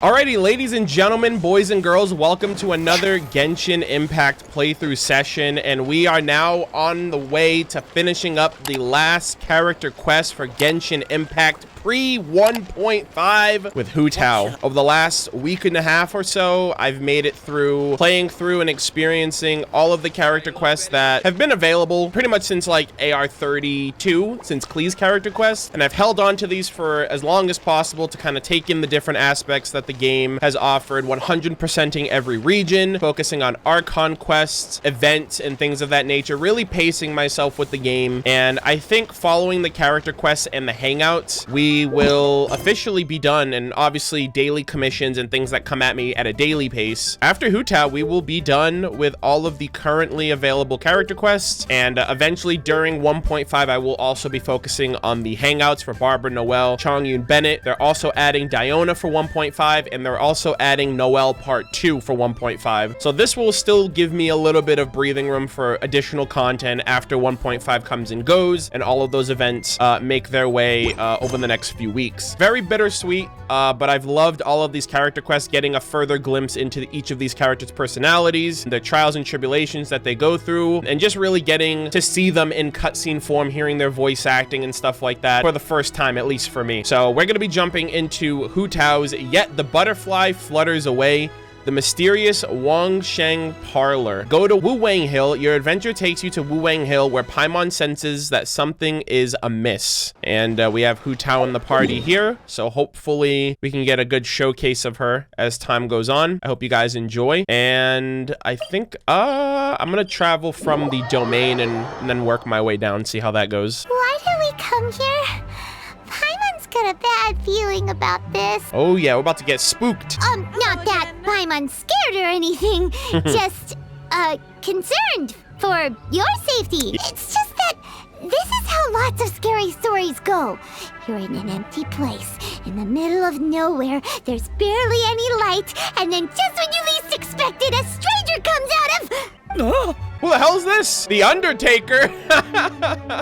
Alrighty, ladies and gentlemen, boys and girls, welcome to another Genshin Impact playthrough session, and we are now on the way to finishing up the last character quest for Genshin Impact pre-1.5 with Hu Tao. Over the last week and a half or so, I've made it through playing through and experiencing all of the character quests that have been available pretty much since like AR 32, since Klee's character quest, and I've held on to these for as long as possible to kind of take in the different aspects that the game has offered, 100%ing every region, focusing on Archon quests, events, and things of that nature, really pacing myself with the game. And I think following the character quests and the hangouts, we will officially be done, and obviously daily commissions and things that come at me at a daily pace. After Hu Tao, we will be done with all of the currently available character quests, and eventually during 1.5, I will also be focusing on the hangouts for Barbara, Noelle, Chongyun, Bennett. They're also adding Diona for 1.5, and they're also adding Noelle Part 2 for 1.5. So this will still give me a little bit of breathing room for additional content after 1.5 comes and goes, and all of those events make their way over the next few weeks. Very bittersweet, but I've loved all of these character quests, getting a further glimpse into each of these characters' personalities, the trials and tribulations that they go through, and just really getting to see them in cutscene form, hearing their voice acting and stuff like that for the first time, at least for me. So we're going to be jumping into Hu Tao's Yet the Butterfly Flutters Away, the mysterious Wangsheng Parlor. Go to Wuwan Hill. Your adventure takes you to Wuwan Hill, where Paimon senses that something is amiss. And we have Hu Tao in the party here, so hopefully we can get a good showcase of her as time goes on. I hope you guys enjoy. And I think I'm gonna travel from the domain and then work my way down, see how that goes. Why did we come here? Paimon's got a bad feeling about this. Oh yeah, we're about to get spooked. Not that Paimon's scared or anything. Just, concerned for your safety. It's just that this is how lots of scary stories go. You're in an empty place, in the middle of nowhere, there's barely any light, and then just when you least expect it, a stranger comes out of... Who the hell is this? The Undertaker.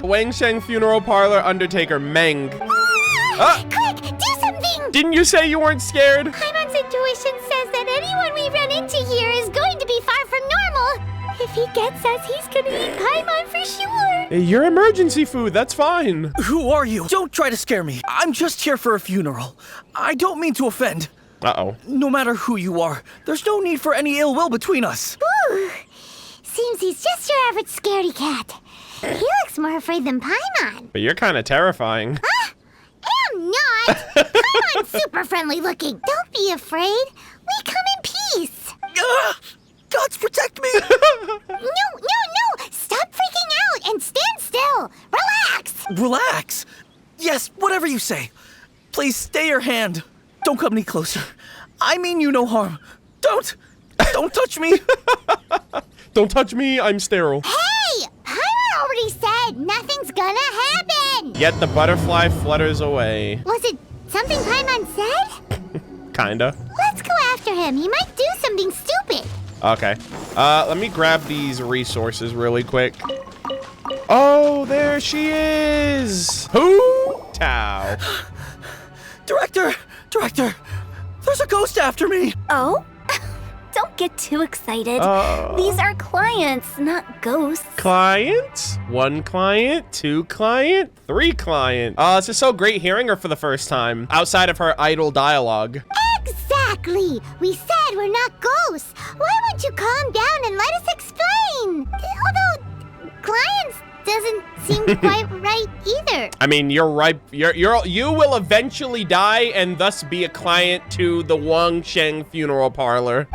Wangsheng Funeral Parlor Undertaker Meng. Quick, do something! Didn't you say you weren't scared? Paimon's intuition says that anyone we run into here is going to be far from normal. If he gets us, he's gonna eat Paimon for sure. You're emergency food, that's fine. Who are you? Don't try to scare me. I'm just here for a funeral. I don't mean to offend. Uh-oh. No matter who you are, there's no need for any ill will between us. Ooh, seems he's just your average scaredy cat. He looks more afraid than Paimon. But you're kind of terrifying. I'm not. Paimon's super friendly looking. Don't be afraid. We come in peace. Gods protect me! No. Stop freaking out and stand still. Relax. Relax. Yes, whatever you say. Please stay your hand. Don't come any closer. I mean you no harm. Don't touch me. Don't touch me, I'm sterile. Hey, Paimon already said nothing's gonna happen. Yet the butterfly flutters away. Was it something Paimon said? Kinda. Let's go after him. He might do something stupid. Okay. Let me grab these resources really quick. Oh, there she is! Hu Tao. Director! There's a ghost after me! Oh? Don't get too excited. These are clients, not ghosts. Clients? 1 client, 2 client, 3 client. It's just so great hearing her for the first time, outside of her idle dialogue. Exactly! We said we're not ghosts. Why won't you calm down and let us explain? Although, clients doesn't seem quite right either. I mean, you're right. You will eventually die and thus be a client to the Wangsheng Funeral Parlor.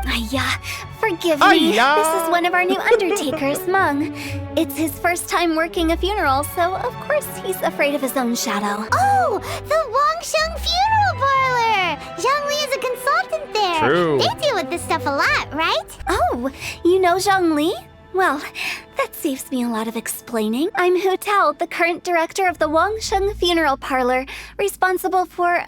Forgive me. This is one of our new undertakers, Meng. It's his first time working a funeral, so of course he's afraid of his own shadow. Oh, the Wangsheng Funeral Parlor! Zhang Li is a consultant there. True. They deal with this stuff a lot, right? Oh, you know Zhang Li? Well, that saves me a lot of explaining. I'm Hu Tao, the current director of the Wangsheng Funeral Parlor, responsible for,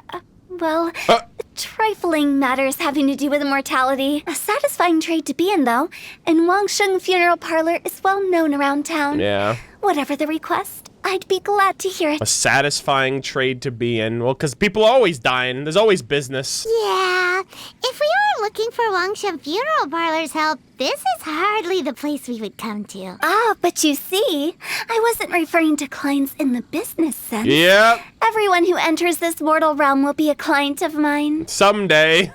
trifling matters having to do with immortality. A satisfying trade to be in, though, and Wangsheng Funeral Parlor is well known around town. Yeah. Whatever the request, I'd be glad to hear it. A satisfying trade to be in. Well, because people are always dying. There's always business. Yeah, if we are looking for Wangsheng Funeral Parlor's help, this is hardly the place we would come to. Ah, but you see, I wasn't referring to clients in the business sense. Yep. Everyone who enters this mortal realm will be a client of mine. Someday.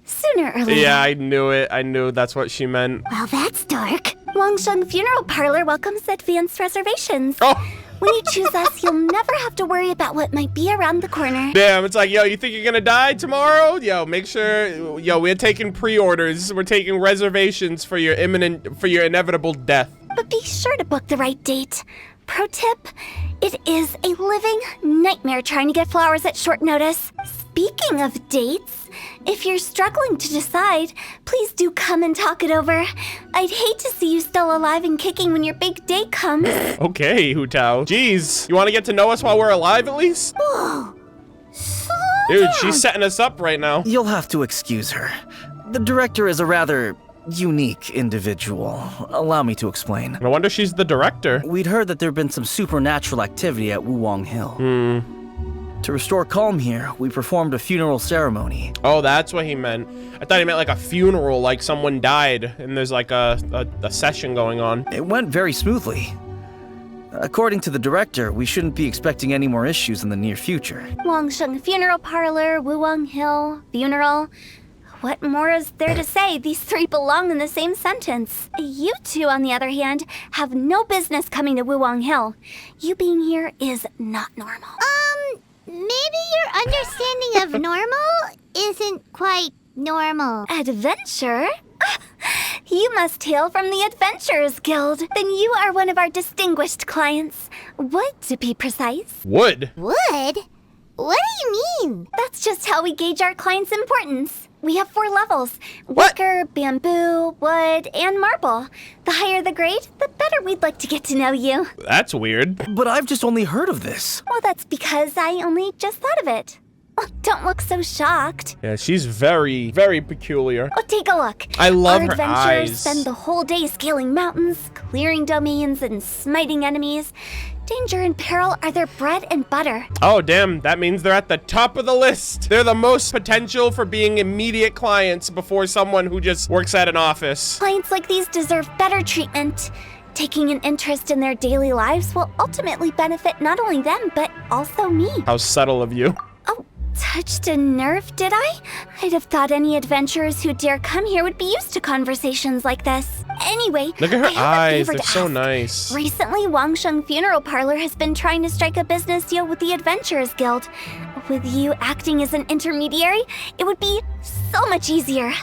Sooner or later. Yeah, I knew it. I knew that's what she meant. Well, that's dark. Wangsheng Funeral Parlor welcomes advanced reservations. Oh. When you choose us, you'll never have to worry about what might be around the corner. Damn, it's like, yo, you think you're gonna die tomorrow? Yo, make sure, yo, we're taking pre-orders. We're taking reservations for your inevitable death. But be sure to book the right date. Pro tip, it is a living nightmare trying to get flowers at short notice. Speaking of dates, if you're struggling to decide, please do come and talk it over. I'd hate to see you still alive and kicking when your big day comes. Okay, Hu Tao. Jeez, you want to get to know us while we're alive at least? Whoa. Slow Dude, down. she's setting us up right now. You'll have to excuse her. The director is a rather unique individual. Allow me to explain. No wonder she's the director. We'd heard that there'd been some supernatural activity at Wuwan Hill. To restore calm here, we performed a funeral ceremony. Oh, that's what he meant. I thought he meant like a funeral, like someone died and there's like a session going on. It went very smoothly. According to the director, we shouldn't be expecting any more issues in the near future. Wangsheng Funeral Parlor, Wuwan Hill, funeral. What more is there to say? These three belong in the same sentence. You two, on the other hand, have no business coming to Wuwan Hill. You being here is not normal. Maybe your understanding of normal isn't quite normal. Adventure? You must hail from the Adventurers Guild. Then you are one of our distinguished clients. Wood, to be precise. Wood? Wood? What do you mean? That's just how we gauge our clients' importance. We have 4 levels. What? Wicker, bamboo, wood, and marble. The higher the grade, the better we'd like to get to know you. That's weird. But I've just only heard of this. Well, that's because I only just thought of it. Oh, don't look so shocked. Yeah, she's very, very peculiar. Oh, take a look. I love Our her adventurers eyes. spend the whole day scaling mountains, clearing domains, and smiting enemies. Danger and peril are their bread and butter. Oh, damn. That means they're at the top of the list. They're the most potential for being immediate clients before someone who just works at an office. Clients like these deserve better treatment. Taking an interest in their daily lives will ultimately benefit not only them, but also me. How subtle of you. Oh, touched a nerve, did I? I'd have thought any adventurers who dare come here would be used to conversations like this. Anyway, Look at her I have a eyes. favor They're to so ask. nice. Recently, Wangsheng Funeral Parlor has been trying to strike a business deal with the Adventurers Guild. With you acting as an intermediary, it would be so much easier.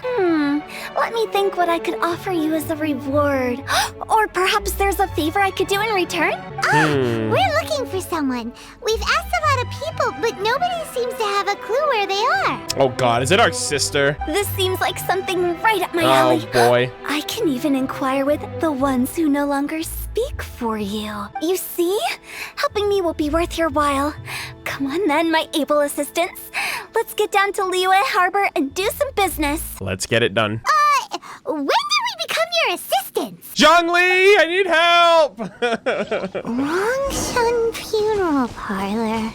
Let me think what I could offer you as a reward. Or perhaps there's a favor I could do in return? We're looking for someone. We've asked a lot of people, but nobody seems to have a clue where they are. Oh, God. Is it our sister? This seems like something right up my Oh, alley. boy. I can even inquire with the ones who no longer speak for you. You see? Helping me will be worth your while. Come on then, my able assistants. Let's get down to Liyue Harbor and do some business. Let's get it done. When did we become your assistants? Zhongli, I need help. Wangsheng Funeral Parlor.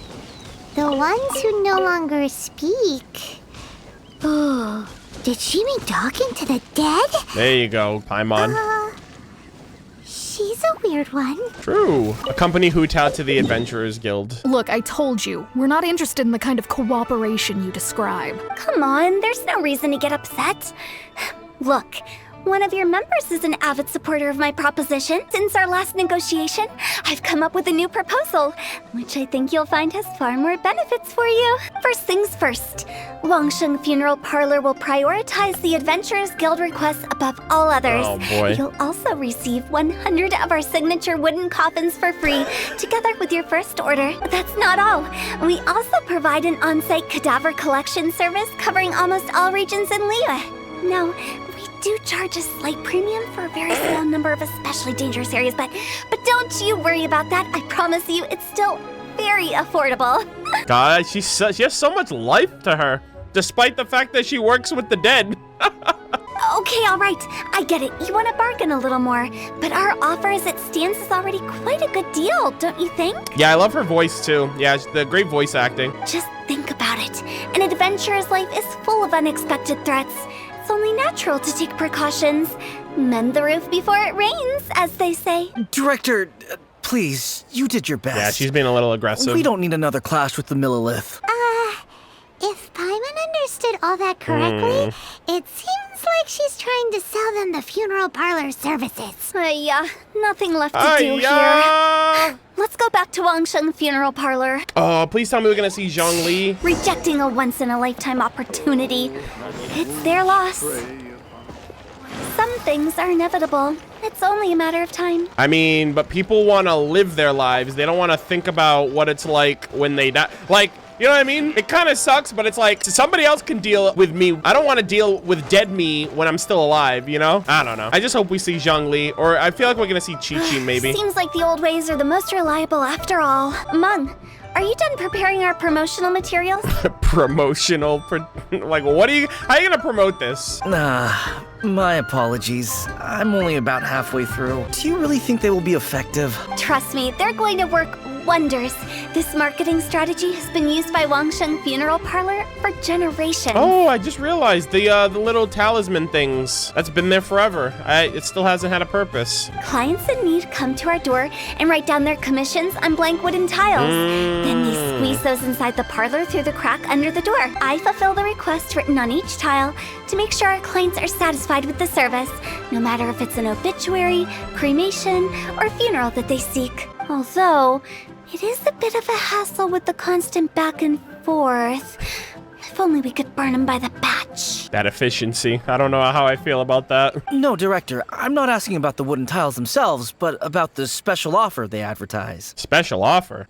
The ones who no longer speak. Oh, did she mean talking to the dead? There you go, Paimon. She's a weird one. True. Accompany Hu Tao to the Adventurers Guild. Look, I told you, we're not interested in the kind of cooperation you describe. Come on, there's no reason to get upset. Look, one of your members is an avid supporter of my proposition. Since our last negotiation, I've come up with a new proposal, which I think you'll find has far more benefits for you. First things first, Wangsheng Funeral Parlor will prioritize the Adventurers Guild requests above all others. Oh, boy. You'll also receive 100 of our signature wooden coffins for free, together with your first order. That's not all. We also provide an on-site cadaver collection service covering almost all regions in Liyue. Now, we do charge a slight premium for a very small number of especially dangerous areas, but don't you worry about that. I promise you, it's still very affordable. God, she has so much life to her, despite the fact that she works with the dead. Okay, all right. I get it. You want to bargain a little more, but our offer as it stands is already quite a good deal, don't you think? Yeah, I love her voice too. Yeah, the great voice acting. Just think about it. An adventurer's life is full of unexpected threats. It's only natural to take precautions. Mend the roof before it rains, as they say. Director, please, you did your best. Yeah, she's being a little aggressive. We don't need another clash with the Millilith. If Paimon understood all that correctly, it seems like she's trying to sell them the funeral parlor services. Yeah, nothing left to do here. Let's go back to Wangsheng Funeral Parlor. Oh, please tell me we're gonna see Zhongli. Rejecting a once-in-a-lifetime opportunity. It's their loss. Some things are inevitable. It's only a matter of time. I mean, but people want to live their lives. They don't want to think about what it's like when they die. Like, you know what I mean? It kind of sucks, but it's like somebody else can deal with me. I don't want to deal with dead me when I'm still alive, you know? I don't know. I just hope we see Zhongli, or I feel like we're going to see Chi-Chi maybe. Seems like the old ways are the most reliable after all. Mung, are you done preparing our promotional materials? Like, what are you, how are you going to promote this? My apologies. I'm only about halfway through. Do you really think they will be effective? Trust me, they're going to work wonders. This marketing strategy has been used by Wangsheng Funeral Parlor for generations. Oh, I just realized the little talisman things. That's been there forever. It still hasn't had a purpose. Clients in need come to our door and write down their commissions on blank wooden tiles. Then they squeeze those inside the parlor through the crack under the door. I fulfill the request written on each tile to make sure our clients are satisfied with the service, no matter if it's an obituary, cremation, or funeral that they seek. Although, it is a bit of a hassle with the constant back and forth. If only we could burn them by the batch. That efficiency. I don't know how I feel about that. No, Director, I'm not asking about the wooden tiles themselves, but about the special offer they advertise. Special offer?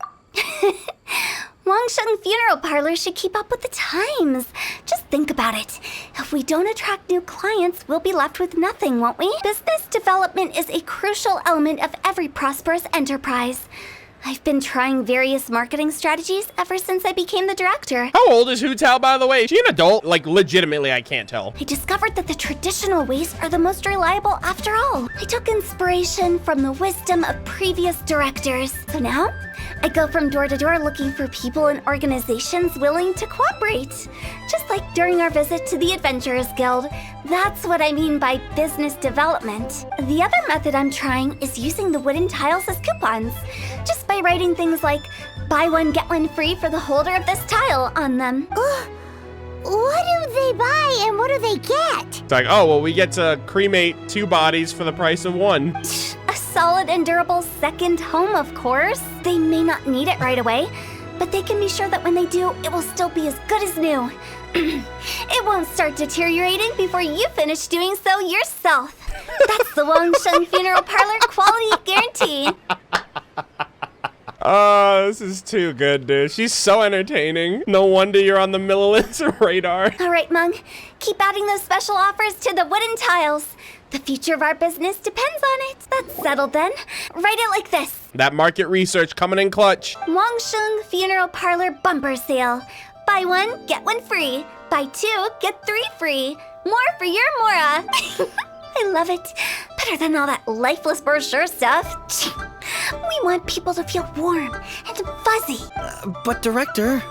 Wangsheng Funeral Parlor should keep up with the times. Just think about it. If we don't attract new clients, we'll be left with nothing, won't we? Business development is a crucial element of every prosperous enterprise. I've been trying various marketing strategies ever since I became the director. How old is Hu Tao, by the way? Is she an adult? Like, legitimately, I can't tell. I discovered that the traditional ways are the most reliable after all. I took inspiration from the wisdom of previous directors. So now, I go from door to door looking for people and organizations willing to cooperate. Just like during our visit to the Adventurers Guild. That's what I mean by business development. The other method I'm trying is using the wooden tiles as coupons. Just by writing things like, buy one, get one free for the holder of this tile on them. What do they buy and what do they get? It's like, oh, well, we get to cremate 2 bodies for the price of 1. A solid and durable second home, of course. They may not need it right away, but they can be sure that when they do, it will still be as good as new. It won't start deteriorating before you finish doing so yourself. That's the Wangsheng Funeral Parlor quality guarantee. Oh, this is too good, dude. She's so entertaining. No wonder you're on the Millilith's radar. All right, Mung. Keep adding those special offers to the wooden tiles. The future of our business depends on it. That's settled then. Write it like this. That market research coming in clutch. Wangsheng Funeral Parlor bumper sale. Buy one, get one free. Buy 2, get 3 free. More for your Mora. I love it. Better than all that lifeless brochure stuff. We want people to feel warm and fuzzy. But Director,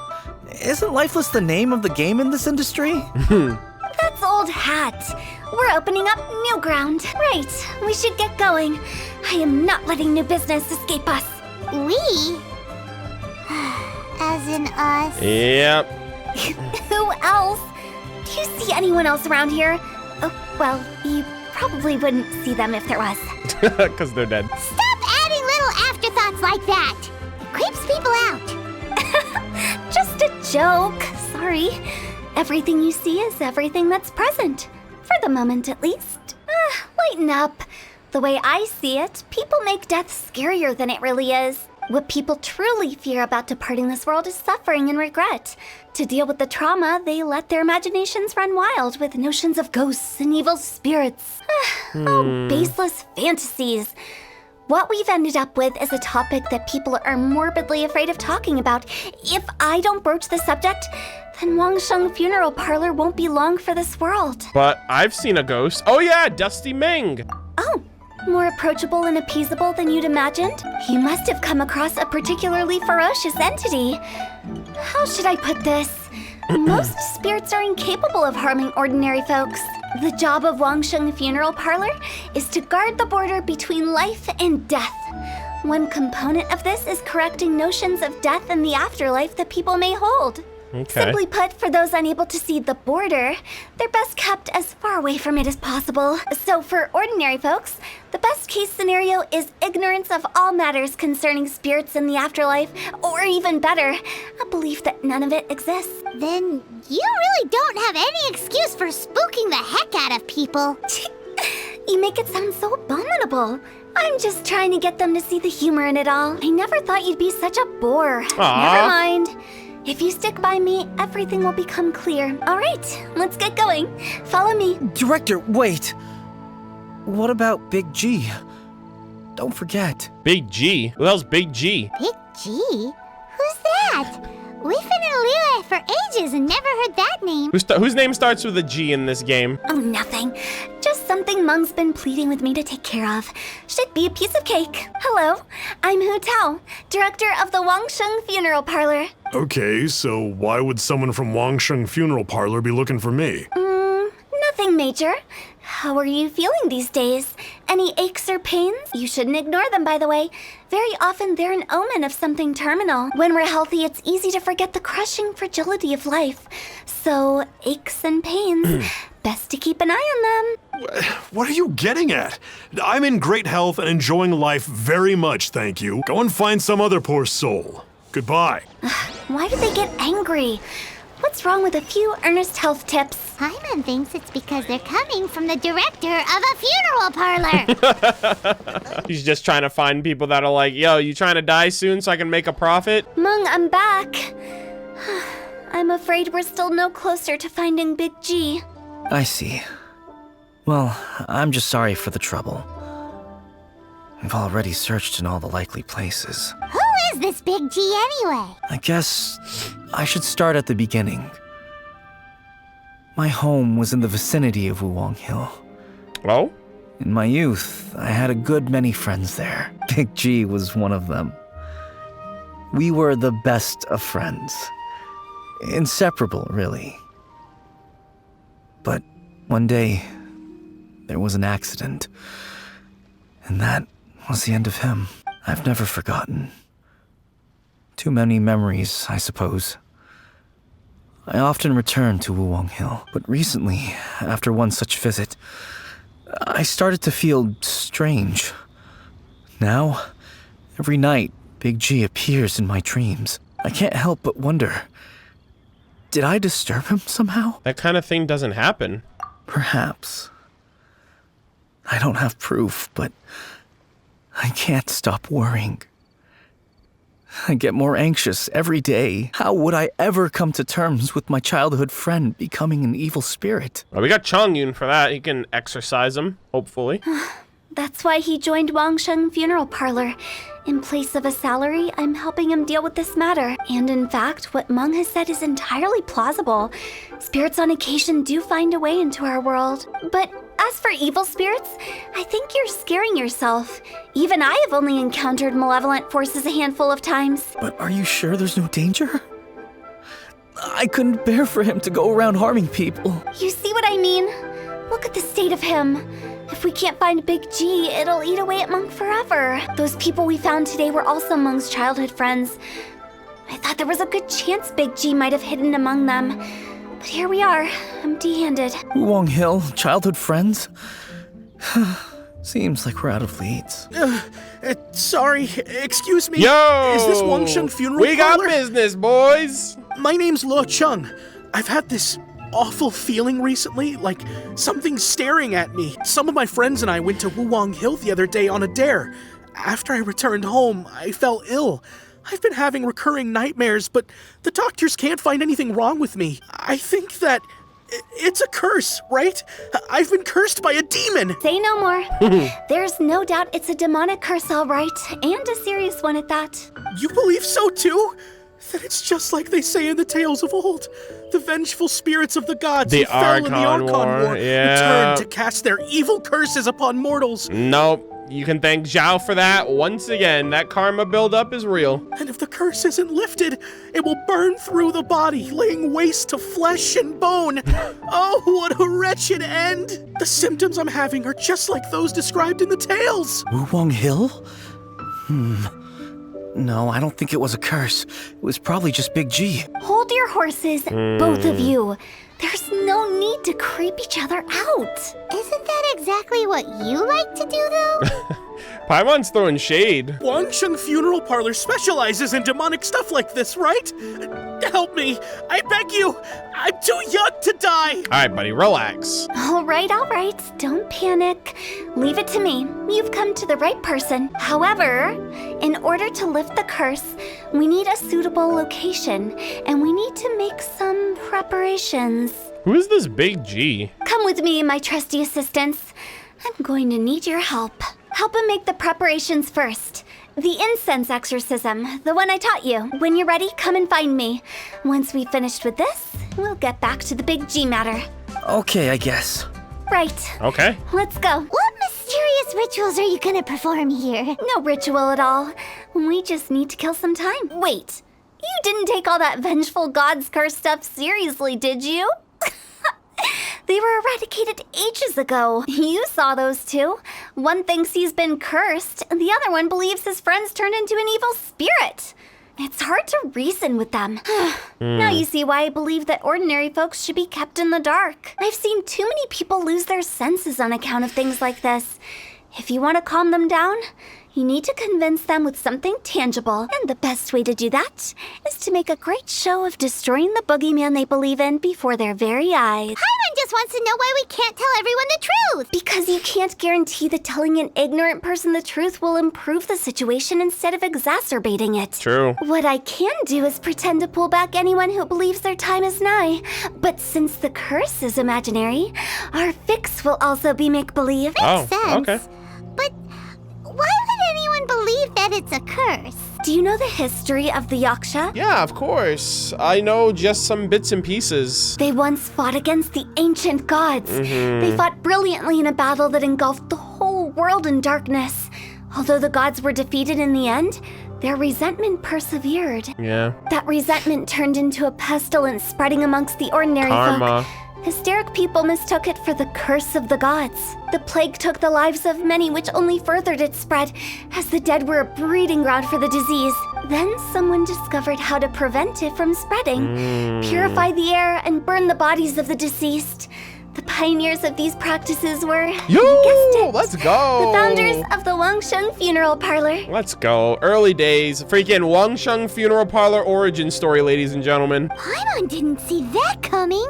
isn't Lifeless the name of the game in this industry? That's old hat. We're opening up new ground. Right, we should get going. I am not letting new business escape us. We? As in us? Yep. Who else? Do you see anyone else around here? Oh, well, you probably wouldn't see them if there was. Because they're dead. Stop adding little afterthoughts like that. It creeps people out. Just a joke. Sorry. Everything you see is everything that's present. For the moment, at least. Lighten up. The way I see it, people make death scarier than it really is. What people truly fear about departing this world is suffering and regret. To deal with the trauma, they let their imaginations run wild with notions of ghosts and evil spirits. Oh, baseless fantasies. What we've ended up with is a topic that people are morbidly afraid of talking about. If I don't broach the subject, then Wangsheng Funeral Parlor won't be long for this world. But I've seen a ghost. Oh yeah, Dusty Ming. Oh, more approachable and appeasable than you'd imagined? You must have come across a particularly ferocious entity. How should I put this? Most spirits are incapable of harming ordinary folks. The job of Wangsheng Funeral Parlor is to guard the border between life and death. One component of this is correcting notions of death and the afterlife that people may hold. Okay. Simply put, for those unable to see the border, they're best kept as far away from it as possible. So for ordinary folks, the best case scenario is ignorance of all matters concerning spirits in the afterlife, or even better, a belief that none of it exists. Then you really don't have any excuse for spooking the heck out of people. You make it sound so abominable. I'm just trying to get them to see the humor in it all. I never thought you'd be such a bore. Aw. Never mind. If you stick by me, everything will become clear. All right, let's get going. Follow me. Director, wait. What about Big G? Don't forget. Big G? Who the hell's Big G? Big G? Who's that? We've been in Liyue for ages and never heard that name. Whose name starts with a G in this game? Oh, nothing. Just something Mung's been pleading with me to take care of. Should be a piece of cake. Hello, I'm Hu Tao, director of the Wangsheng Funeral Parlor. Okay, so why would someone from Wangsheng Funeral Parlor be looking for me? Nothing major. How are you feeling these days? Any aches or pains? You shouldn't ignore them, by the way. Very often they're an omen of something terminal. When we're healthy, it's easy to forget the crushing fragility of life. So, aches and pains, best to keep an eye on them. What are you getting at? I'm in great health and enjoying life very much, thank you. Go and find some other poor soul. Goodbye. Why do they get angry? What's wrong with a few earnest health tips? Simon thinks it's because they're coming from the director of a funeral parlor. He's just trying to find people that are like, yo, you trying to die soon so I can make a profit? Mung, I'm back. I'm afraid we're still no closer to finding Big G. I see. Well, I'm just sorry for the trouble. We've already searched in all the likely places. Who is this Big G anyway? I guess I should start at the beginning. My home was in the vicinity of Wuwan Hill. Oh? In my youth, I had a good many friends there. Big G was one of them. We were the best of friends. Inseparable, really. But one day, there was an accident. And that was the end of him. I've never forgotten. Too many memories, I suppose. I often return to Wuwan Hill, but recently, after one such visit, I started to feel strange. Now, every night, Big G appears in my dreams. I can't help but wonder, did I disturb him somehow? That kind of thing doesn't happen. Perhaps. I don't have proof, but I can't stop worrying. I get more anxious every day. How would I ever come to terms with my childhood friend becoming an evil spirit? Well, we got Chongyun for that. He can exorcise him, hopefully. That's why he joined Wangsheng Funeral Parlor. In place of a salary, I'm helping him deal with this matter. And in fact, what Mung has said is entirely plausible. Spirits on occasion do find a way into our world. But as for evil spirits, I think you're scaring yourself. Even I have only encountered malevolent forces a handful of times. But are you sure there's no danger? I couldn't bear for him to go around harming people. You see what I mean? Look at the state of him. If we can't find Big G, it'll eat away at Mung forever. Those people we found today were also Mung's childhood friends. I thought there was a good chance Big G might have hidden among them. But here we are, empty-handed. Wuwan Hill, childhood friends? Seems like we're out of leads. Sorry, excuse me. Yo! Is this Wangsheng Funeral We got Parlor? business, boys! My name's Luo Chung. I've had this awful feeling recently, like something's staring at me. Some of my friends and I went to Wuwan Hill the other day on a dare. After I returned home, I fell ill. I've been having recurring nightmares, but the doctors can't find anything wrong with me. I think that it's a curse, right? I've been cursed by a demon. Say no more. There's no doubt it's a demonic curse, all right, and a serious one at that. You believe so too? Then it's just like they say in the tales of old. The vengeful spirits of the gods The who fell in the Archon Archon War, War yeah. returned to cast their evil curses upon mortals. Nope. you can thank Zhao for that. Once again, that karma buildup is real. And if the curse isn't lifted, it will burn through the body, laying waste to flesh and bone. Oh, what a wretched end! The symptoms I'm having are just like those described in the tales. Wuwang Hill? No, I don't think it was a curse. It was probably just Big G. Hold your horses, both of you. There's no need to creep each other out. Isn't that exactly what you like to do, though? Paimon's throwing shade. Wangsheng Funeral Parlor specializes in demonic stuff like this, right? Help me. I beg you. I'm too young to die. All right, buddy, relax. All right. Don't panic. Leave it to me. You've come to the right person. However, in order to lift the curse, we need a suitable location, and we need to make some preparations. Who is this Big G? Come with me, my trusty assistants. I'm going to need your help. Help him make the preparations first. The incense exorcism, the one I taught you. When you're ready, come and find me. Once we've finished with this, we'll get back to the Big G matter. Okay, I guess. Right. Okay. Let's go. What mysterious rituals are you gonna perform here? No ritual at all. We just need to kill some time. Wait, you didn't take all that vengeful God's curse stuff seriously, did you? They were eradicated ages ago. You saw those two. One thinks he's been cursed, and the other one believes his friends turned into an evil spirit. It's hard to reason with them. Now you see why I believe that ordinary folks should be kept in the dark. I've seen too many people lose their senses on account of things like this. If you want to calm them down, you need to convince them with something tangible. And the best way to do that is to make a great show of destroying the boogeyman they believe in before their very eyes. Paimon just wants to know why we can't tell everyone the truth. Because you can't guarantee that telling an ignorant person the truth will improve the situation instead of exacerbating it. True. What I can do is pretend to pull back anyone who believes their time is nigh. But since the curse is imaginary, our fix will also be make-believe. Oh, Sense. okay. But why would anyone believe that it's a curse? Do you know the history of the Yaksha? Yeah, of course. I know just some bits and pieces. They once fought against the ancient gods. They fought brilliantly in a battle that engulfed the whole world in darkness. Although the gods were defeated in the end, their resentment persevered. Yeah. That resentment turned into a pestilence spreading amongst the ordinary Karma. folk. Hysteric people mistook it for the curse of the gods. The plague took the lives of many, which only furthered its spread, as the dead were a breeding ground for the disease. Then someone discovered how to prevent it from spreading, purify the air, and burn the bodies of the deceased. The pioneers of these practices were, you guessed it, Let's go. the founders of the Wangsheng Funeral Parlor. Let's go. Early days. Freaking Wangsheng Funeral Parlor origin story, ladies and gentlemen. Paimon didn't see that coming.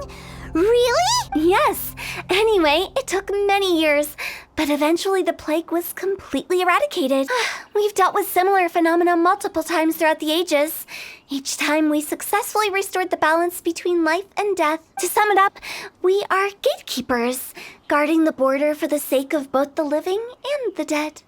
Really? Yes. Anyway, it took many years, but eventually the plague was completely eradicated. We've dealt with similar phenomena multiple times throughout the ages. Each time we successfully restored the balance between life and death. To sum it up, we are gatekeepers, guarding the border for the sake of both the living and the dead.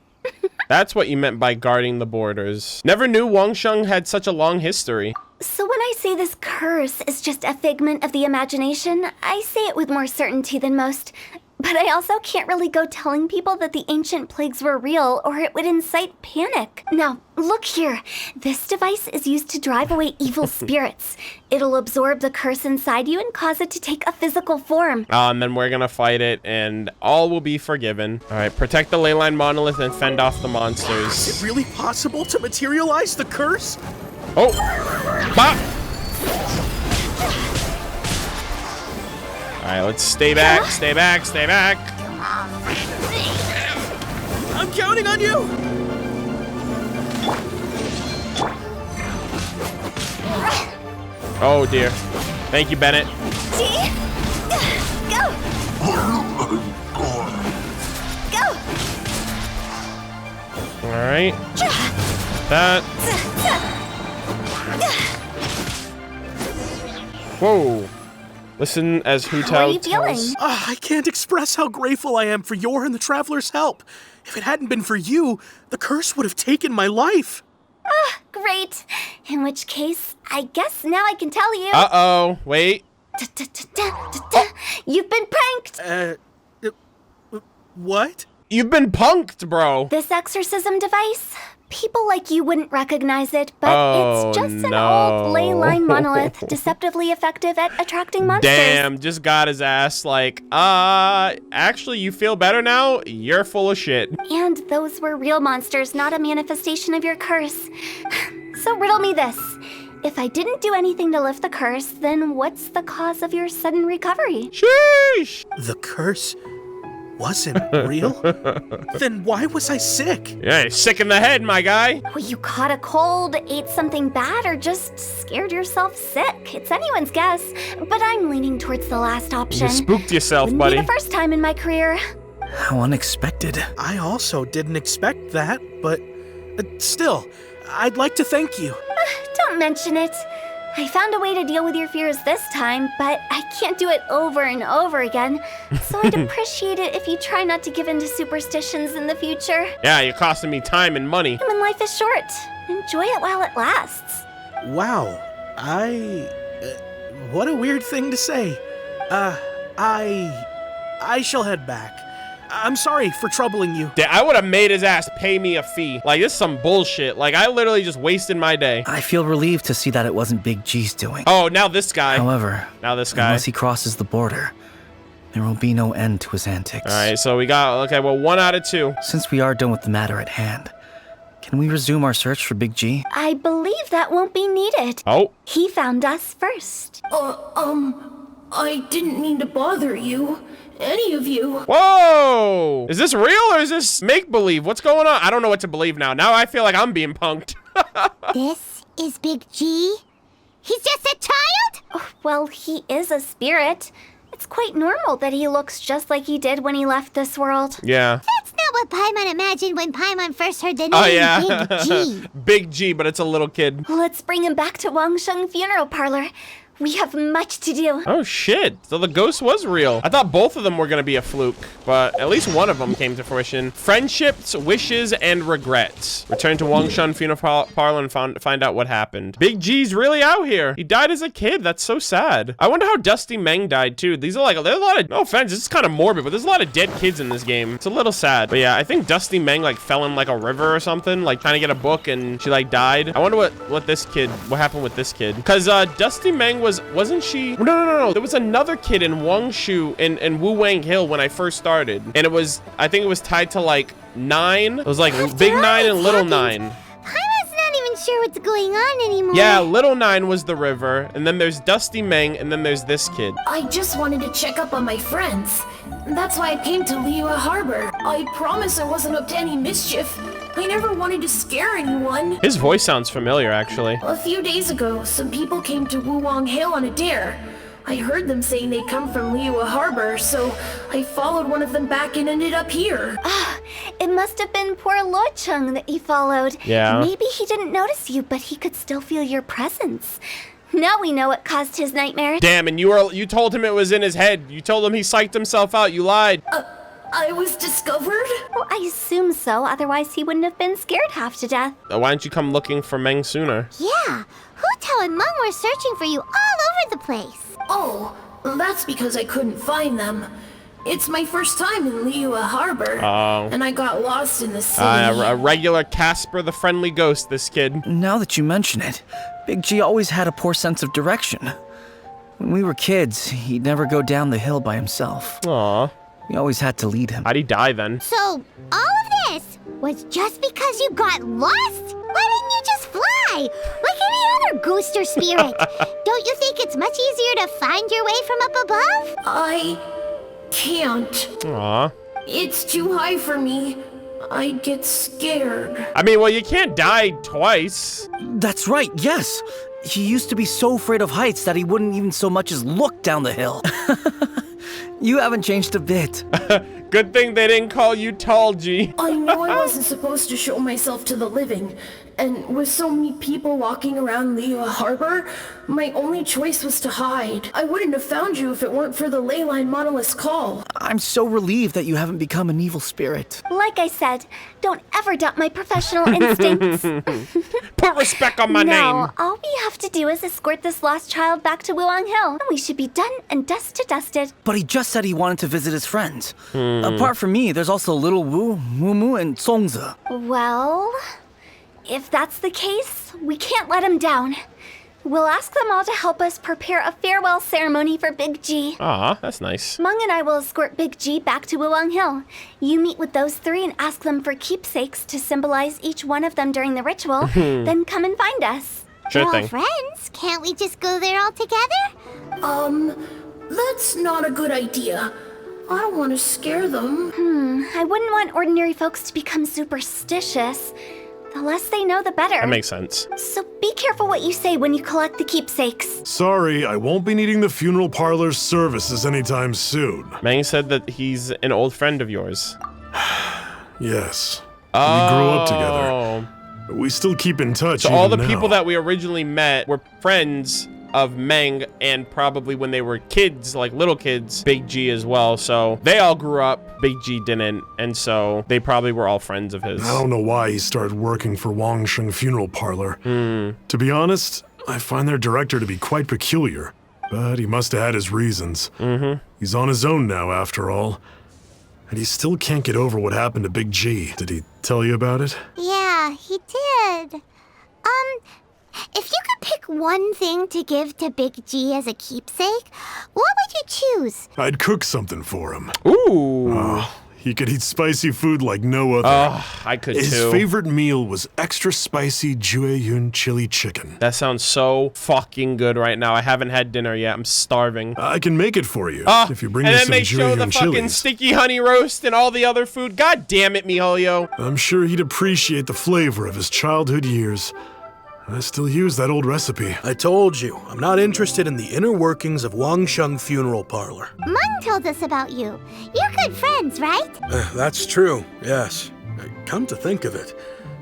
That's what you meant by guarding the borders. Never knew Wangsheng had such a long history. So when I say this curse is just a figment of the imagination, I say it with more certainty than most. But I also can't really go telling people that the ancient plagues were real, or it would incite panic. Now, look here. This device is used to drive away evil spirits. It'll absorb the curse inside you and cause it to take a physical form. And then we're gonna fight it, and all will be forgiven. All right, protect the leyline monolith and fend off the Is monsters. it really possible to materialize the curse? Oh! Bop! All right, let's stay back, stay back, stay back. I'm counting on you! Oh dear. Thank you, Bennett. Go! Go! All right. That. Whoa. Listen as Hu How are Tao you feeling? tells. I can't express how grateful I am for your and the Traveler's help. If it hadn't been for you, the curse would have taken my life. Great. In which case, I guess now I can tell you. Uh-oh. Wait. You've been pranked. What? You've been punked, bro. This exorcism device? People like you wouldn't recognize it, but it's just an old ley line monolith, deceptively effective at attracting monsters. Damn, just got his ass like, actually, you feel better now? You're full of shit. And those were real monsters, not a manifestation of your curse. So riddle me this. If I didn't do anything to lift the curse, then what's the cause of your sudden recovery? Sheesh. The curse wasn't real? Then why was I sick? Yeah, you're sick in the head, my guy. Well, you caught a cold, ate something bad, or just scared yourself sick. It's anyone's guess, but I'm leaning towards the last option. You spooked yourself, Wouldn't buddy. be the first time in my career. How unexpected. I also didn't expect that, but still, I'd like to thank you. Don't mention it. I found a way to deal with your fears this time, but I can't do it over and over again. So I'd appreciate it if you try not to give in to superstitions in the future. Yeah, you're costing me time and money. Human life is short. Enjoy it while it lasts. Wow, what a weird thing to say. I shall head back. I'm sorry for troubling you. I would have made his ass pay me a fee. Like, this is some bullshit. Like, I literally just wasted my day. I feel relieved to see that it wasn't Big G's doing. Oh, now this guy. However, Now this guy. unless he crosses the border, there will be no end to his antics. All right, so we got, okay, well, 1 out of 2. Since we are done with the matter at hand, can we resume our search for Big G? I believe that won't be needed. Oh. He found us first. I didn't mean to bother you. Any of you. Whoa! Is this real or is this make-believe? What's going on? I don't know what to believe now. Now I feel like I'm being punked. This is Big G? He's just a child? Oh, well, he is a spirit. It's quite normal that he looks just like he did when he left this world. Yeah. That's not what Paimon imagined when Paimon first heard the name Oh, yeah. Big G. Big G, but it's a little kid. Let's bring him back to Wangsheng Funeral Parlor. We have much to do. Oh, shit. So the ghost was real. I thought both of them were going to be a fluke, but at least one of them came to fruition. Friendships, wishes, and regrets. Return to Wangsheng Funeral Parlor and find out what happened. Big G's really out here. He died as a kid. That's so sad. I wonder how Dusty Meng died, too. These are like, there's a lot of, no offense, this is kind of morbid, but there's a lot of dead kids in this game. It's a little sad. But yeah, I think Dusty Meng like fell in like a river or something, like trying to get a book, and she like died. I wonder what happened with this kid. Because Dusty Meng wasn't she? No. There was another kid in Wangshu in Wuwan Hill when I first started. And I think it was tied to like 9. It was like Big 9 and Little 9. Paimon's not even sure what's going on anymore. Yeah, Little 9 was the river. And then there's Dusty Meng, and then there's this kid. I just wanted to check up on my friends. That's why I came to Liyue Harbor. I promise I wasn't up to any mischief. I never wanted to scare anyone. His voice sounds familiar, actually. A few days ago, some people came to Wuwang Hill on a dare. I heard them saying they'd come from Liyue Harbor, so I followed one of them back and ended up here. It must have been poor Lo Chung that you followed. Yeah. Maybe he didn't notice you, but he could still feel your presence. Now we know what caused his nightmare. Damn, and you told him it was in his head. You told him he psyched himself out. You lied. I was discovered? Well, I assume so. Otherwise, he wouldn't have been scared half to death. Why didn't you come looking for Meng sooner? Yeah, Hu Tao and Meng were searching for you all over the place. Oh, that's because I couldn't find them. It's my first time in Liyue Harbor, and I got lost in the city. A regular Casper the Friendly Ghost, this kid. Now that you mention it, Big G always had a poor sense of direction. When we were kids, he'd never go down the hill by himself. Aw. We always had to lead him. How'd he die then? So, all of this was just because you got lost? Why didn't you just fly? Like any other ghost or spirit. Don't you think it's much easier to find your way from up above? I can't. Aw. It's too high for me. I'd get scared. I mean, well, you can't die twice. That's right, yes. He used to be so afraid of heights that he wouldn't even so much as look down the hill. You haven't changed a bit. Good thing they didn't call you Tall G. I know I wasn't supposed to show myself to the living. And with so many people walking around Liyue Harbor, my only choice was to hide. I wouldn't have found you if it weren't for the ley line monolith's call. I'm so relieved that you haven't become an evil spirit. Like I said, don't ever doubt my professional instincts. Put respect on my name. Now, all we have to do is escort this lost child back to Wuwan Hill, and we should be done and dust to dusted. But he just said he wanted to visit his friends. Apart from me, there's also Little Wu, Mumu, and Songzi. Well, if that's the case, we can't let him down. We'll ask them all to help us prepare a farewell ceremony for Big G. Aw, that's nice. Mung and I will escort Big G back to Wuwan Hill. You meet with those three and ask them for keepsakes to symbolize each one of them during the ritual, then come and find us. Sure We're all thing. friends. Can't we just go there all together? That's not a good idea. I don't want to scare them. I wouldn't want ordinary folks to become superstitious. The less they know, the better. That makes sense. So be careful what you say when you collect the keepsakes. Sorry, I won't be needing the funeral parlor's services anytime soon. Mang said that he's an old friend of yours. Yes. Oh. We grew up together. But we still keep in touch. So all the even people now. that we originally met were friends of Meng, and probably when they were kids, like little kids, Big G as well. So they all grew up, Big G didn't, and so they probably were all friends of his. I don't know why he started working for Wangsheng Funeral Parlor. To be honest, I find their director to be quite peculiar, but he must have had his reasons. He's on his own now, after all. And he still can't get over what happened to Big G. Did he tell you about it? Yeah, he did. If you could pick one thing to give to Big G as a keepsake, what would you choose? I'd cook something for him. Ooh. He could eat spicy food like no other. I could His too. favorite meal was extra spicy Jueyun chili chicken. That sounds so fucking good right now. I haven't had dinner yet. I'm starving. I can make it for you if you bring and me then some they show the Jueyun fucking chilies. sticky honey roast and all the other food. God damn it, MiHoYo. I'm sure he'd appreciate the flavor of his childhood years. I still use that old recipe. I told you, I'm not interested in the inner workings of Wangsheng Funeral Parlor. Mung told us about you. You're good friends, right? That's true, yes. Come to think of it,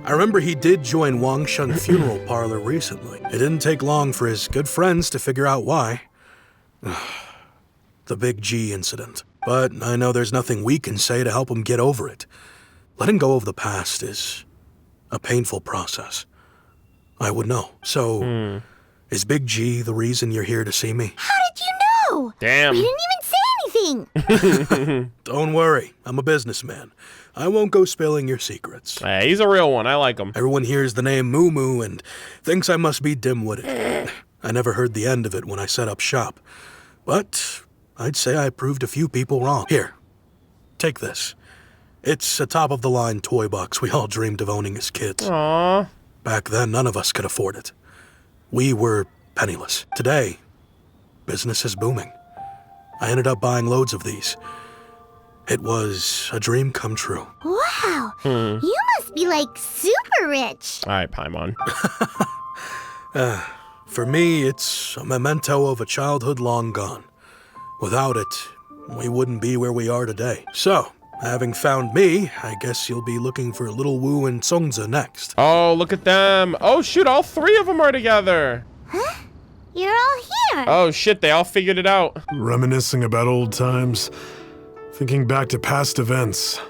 I remember he did join Wangsheng Funeral Parlor recently. It didn't take long for his good friends to figure out why. The Big G incident. But I know there's nothing we can say to help him get over it. Letting go of the past is a painful process. I would know. So, is Big G the reason you're here to see me? How did you know? Damn. We didn't even say anything. Don't worry, I'm a businessman. I won't go spilling your secrets. Hey, he's a real one. I like him. Everyone hears the name Moo Moo and thinks I must be dim-witted. I never heard the end of it when I set up shop. But I'd say I proved a few people wrong. Here, take this. It's a top-of-the-line toy box we all dreamed of owning as kids. Aww. Back then, none of us could afford it. We were penniless. Today, business is booming. I ended up buying loads of these. It was a dream come true. Wow, you must be like super rich. All right, Paimon. For me, it's a memento of a childhood long gone. Without it, we wouldn't be where we are today. So, having found me, I guess you'll be looking for Little Wu and Songzi next. Oh, look at them. Oh, shoot, all three of them are together. You're all here. Oh, shit, they all figured it out. Reminiscing about old times, thinking back to past events.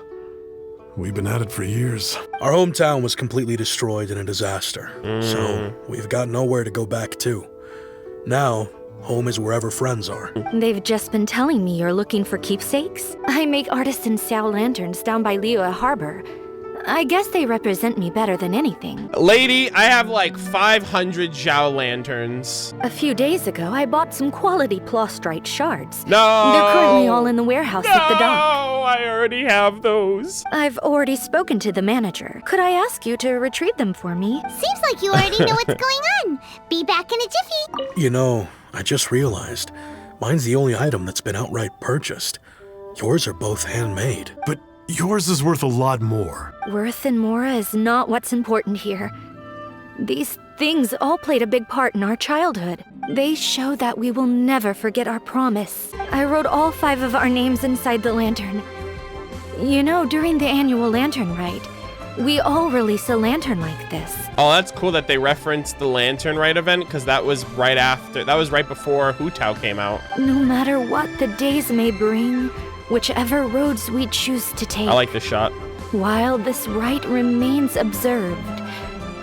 We've been at it for years. Our hometown was completely destroyed in a disaster, so we've got nowhere to go back to. Now, home is wherever friends are. They've just been telling me you're looking for keepsakes. I make artisan Xiao lanterns down by Liyue Harbor. I guess they represent me better than anything. Lady, I have like 500 Zhao lanterns. A few days ago, I bought some quality plastrite shards. No! They're currently all in the warehouse at the dock. No, I already have those. I've already spoken to the manager. Could I ask you to retrieve them for me? Seems like you already know what's going on. Be back in a jiffy. You know, I just realized, mine's the only item that's been outright purchased. Yours are both handmade. But yours is worth a lot more. Worth and more is not what's important here. These things all played a big part in our childhood. They show that we will never forget our promise. I wrote all 5 of our names inside the lantern. You know, during the annual lantern rite, We all release a lantern like this. Oh, that's cool that they referenced the Lantern Rite event, because that was right before Hu Tao came out. No matter what the days may bring, whichever roads we choose to take. I like this shot. While this rite remains observed,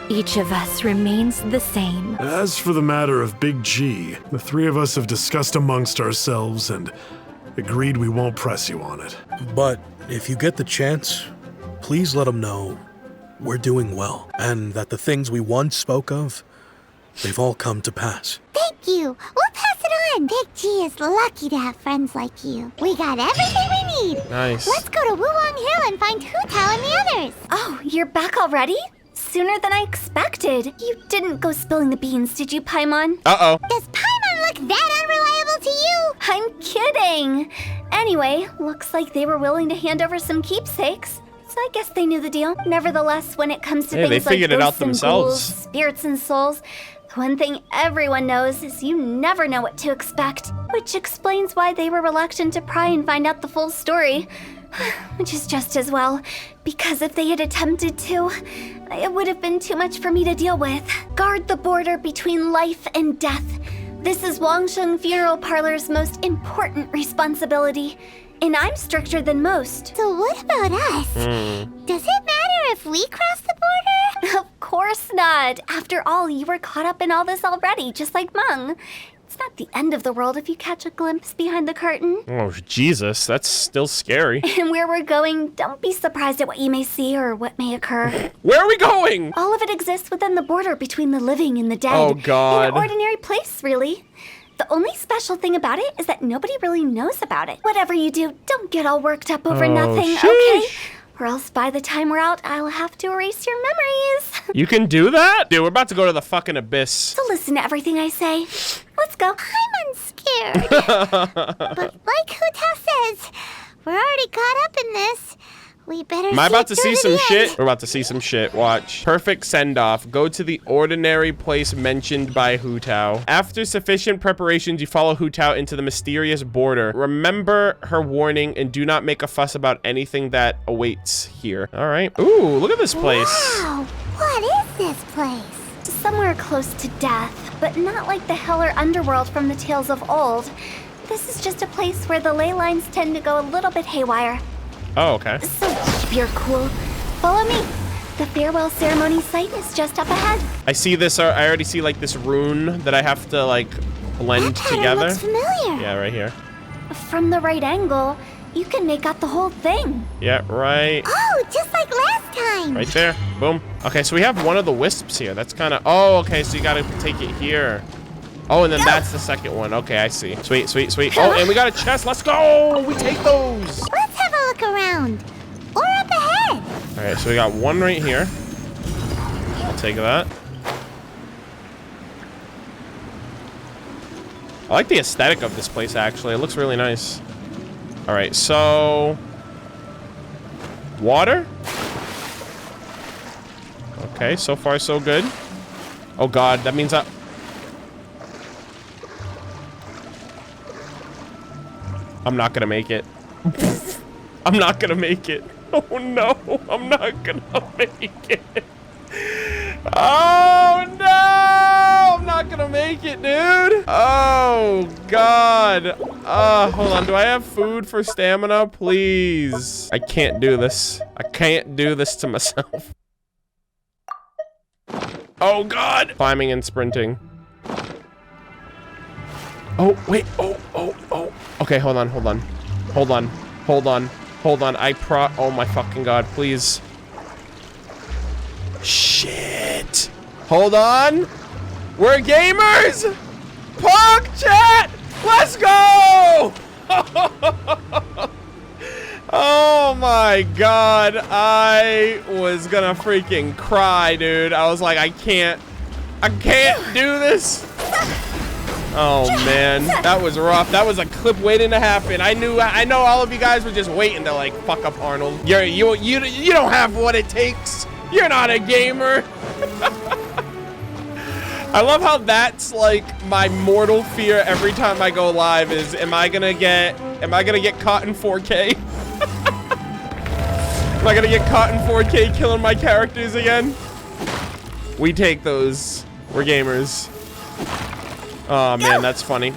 each of us remains the same. As for the matter of Big G, the three of us have discussed amongst ourselves and agreed we won't press you on it. But if you get the chance, please let them know we're doing well, and that the things we once spoke of, they've all come to pass. Thank you. We'll pass it on. Big G is lucky to have friends like you. We got everything we need. Nice. Let's go to Wuwan Hill and find Hu Tao and the others. Oh, you're back already? Sooner than I expected. You didn't go spilling the beans, did you, Paimon? Uh-oh. Does Paimon look that unreliable to you? I'm kidding. Anyway, looks like they were willing to hand over some keepsakes. So I guess they knew the deal. Nevertheless, when it comes to Hey, they things like figured it out ghosts and themselves. ghouls, spirits and souls, the one thing everyone knows is you never know what to expect. Which explains why they were reluctant to pry and find out the full story. Which is just as well, because if they had attempted to, it would have been too much for me to deal with. Guard the border between life and death. This is Wangsheng Funeral Parlor's most important responsibility, and I'm stricter than most. So what about us? Does it matter if we cross the border? Of course not. After all, you were caught up in all this already, just like Meng. It's not the end of the world if you catch a glimpse behind the curtain. Oh, Jesus, that's still scary. And where we're going, don't be surprised at what you may see or what may occur. Where are we going? All of it exists within the border between the living and the dead. Oh, God. An ordinary place, really. The only special thing about it is that nobody really knows about it. Whatever you do, don't get all worked up over nothing, okay? Or else by the time we're out, I'll have to erase your memories. You can do that? Dude, we're about to go to the fucking abyss. So listen to everything I say. Let's go. I'm unscared. But like Hu Tao says, we're already caught up in this. We better Am I about to see see some the shit? end. We're about to see some shit. Watch. Perfect send-off. Go to the ordinary place mentioned by Hu Tao. After sufficient preparations, you follow Hu Tao into the mysterious border. Remember her warning and do not make a fuss about anything that awaits here. All right. Ooh, look at this place. Wow, what is this place? Somewhere close to death, but not like the hell or underworld from the tales of old. This is just a place where the ley lines tend to go a little bit haywire. Oh, okay. So keep your cool. Follow me. The farewell ceremony site is just up ahead. I see this. I already see like this rune that I have to like blend That pattern together. looks familiar. Yeah, right here. From the right angle, you can make out the whole thing. Yeah, right. Oh, just like last time. Right there. Boom. Okay, so we have one of the wisps here. That's kind of... Oh, okay, so you got to take it here. Oh, and then that's the second one. Okay, I see. Sweet, sweet, sweet. Oh, and we got a chest. Let's go. We take those. Let's have a look around. Or up ahead. All right, so we got one right here. I'll take that. I like the aesthetic of this place, actually. It looks really nice. All right, so... Water? Okay, so far so good. Oh, God, that means I'm not gonna make it. I'm not gonna make it. Oh no, I'm not gonna make it. Oh no, I'm not gonna make it, dude. Oh God. Hold on, do I have food for stamina, please? I can't do this. I can't do this to myself. Oh God. Climbing and sprinting. Oh, wait. Oh. Okay, hold on. Oh my fucking God, please. Shit. Hold on. We're gamers. Pog chat. Let's go. Oh my God. I was gonna freaking cry, dude. I was like, I can't do this. Oh man, that was rough. That was a clip waiting to happen. I know all of you guys were just waiting to like fuck up Arnold. You don't have what it takes. You're not a gamer. I love how that's like my mortal fear every time I go live is am I gonna get caught in 4K? Am I gonna get caught in 4K killing my characters again? We take those. We're gamers. Oh man, that's funny.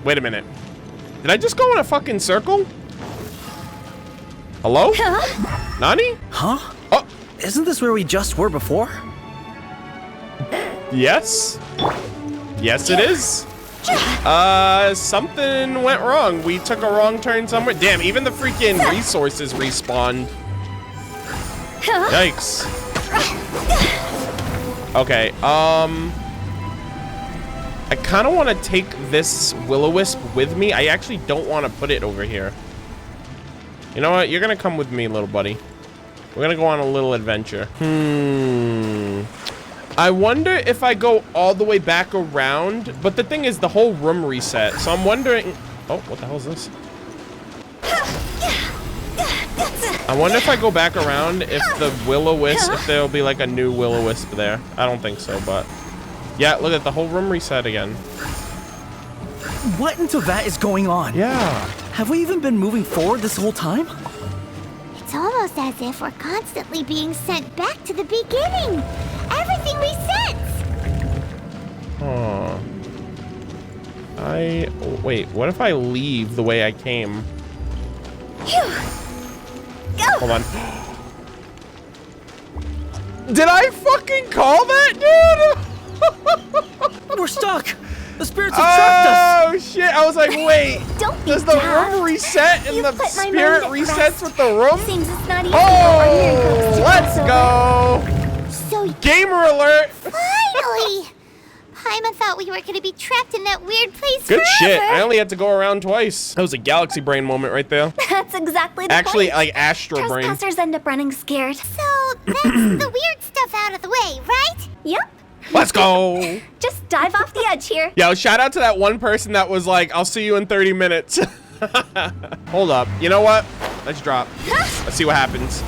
Wait a minute. Did I just go in a fucking circle? Hello? Nani? Huh? Oh, Isn't this where we just were before? yes. Yes, it is. Something went wrong. We took a wrong turn somewhere. Damn, even the freaking resources respawned. Yikes. Okay, I kind of want to take this will-o-wisp with me. I actually don't want to put it over here. You know what? You're going to come with me, little buddy. We're going to go on a little adventure. I wonder if I go all the way back around. But the thing is, the whole room reset. So I'm wondering... Oh, what the hell is this? I wonder if I go back around, if the will-o-wisp, if there'll be like a new will-o-wisp there. I don't think so, but... Yeah, look at the whole room reset again. What into that is going on? Yeah. Have we even been moving forward this whole time? It's almost as if we're constantly being sent back to the beginning. Everything resets. Oh. Wait, what if I leave the way I came? Hold on. Did I fucking call that, dude? We're stuck! The spirits have trapped us! Oh shit, I was like, wait. Don't be Does the daft. room reset and You've the put my spirit mind at resets rest. with the room? Seems it's not even ordinary ghosts Oh, to let's cross over. go. So Gamer alert. finally! Paimon thought we were gonna be trapped in that weird place Good shit. forever. I only had to go around twice. That was a galaxy brain moment right there. That's exactly the Actually, point. like astro brain. Trespassers end up running scared. So that's the weird stuff out of the way, right? Yep. Let's go. Just dive off the edge here. Yo, shout out to that one person that was like, I'll see you in 30 minutes. Hold up. You know what? Let's drop. Let's see what happens.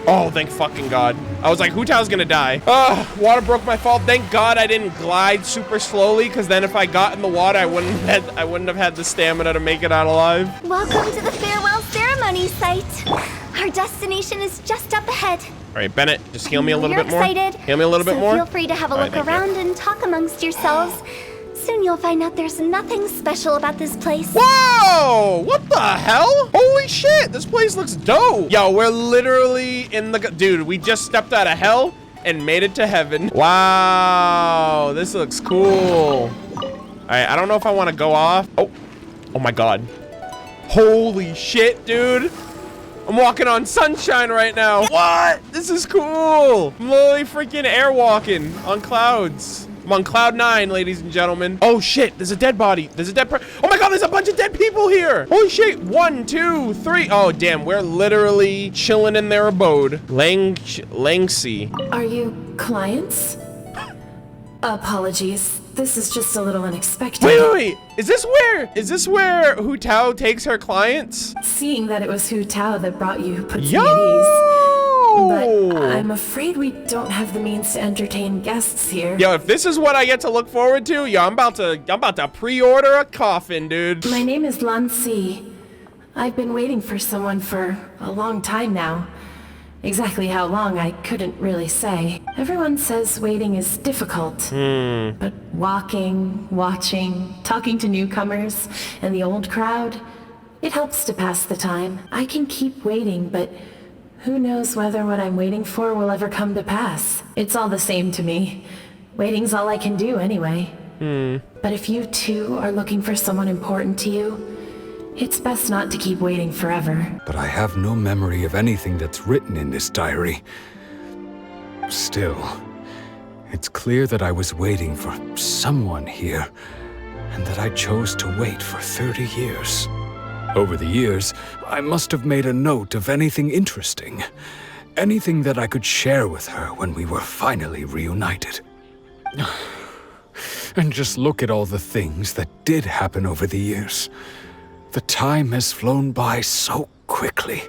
Oh, thank fucking God. I was like, Hu Tao's gonna die. Oh, water broke my fall. Thank God I didn't glide super slowly, because then if I got in the water, I wouldn't have had the stamina to make it out alive. Welcome to the farewell ceremony site. Our destination is just up ahead. All right, Bennett, just heal me a little You're bit more. excited? Heal me a little bit more. Feel free to have a All right, look thank you. around and talk amongst yourselves. Soon you'll find out there's nothing special about this place. Whoa! What the hell? Holy shit! This place looks dope. Yo, we're literally in the... Dude, we just stepped out of hell and made it to heaven. Wow, this looks cool. All right, I don't know if I want to go off. Oh my God. Holy shit, dude. I'm walking on sunshine right now. What? This is cool. I'm literally freaking airwalking on clouds. I'm on cloud 9, ladies and gentlemen. Oh shit, there's a dead body. There's a dead oh my God, there's a bunch of dead people here. Holy shit, 1, 2, 3. Oh damn, we're literally chilling in their abode. Langsy. Are you clients? Apologies. This is just a little unexpected. Wait. Is this where Hu Tao takes her clients? Seeing that it was Hu Tao that brought you puts Yo! me at ease. But I'm afraid we don't have the means to entertain guests here. Yo, if this is what I get to look forward to, yo, I'm about to pre-order a coffin, dude. My name is Lan Si. I've been waiting for someone for a long time now. Exactly how long, I couldn't really say. Everyone says waiting is difficult. But walking, watching, talking to newcomers, and the old crowd, it helps to pass the time. I can keep waiting, but who knows whether what I'm waiting for will ever come to pass. It's all the same to me. Waiting's all I can do anyway. But if you too are looking for someone important to you, it's best not to keep waiting forever. But I have no memory of anything that's written in this diary. Still, it's clear that I was waiting for someone here, and that I chose to wait for 30 years. Over the years, I must have made a note of anything interesting. Anything that I could share with her when we were finally reunited. And just look at all the things that did happen over the years. The time has flown by so quickly.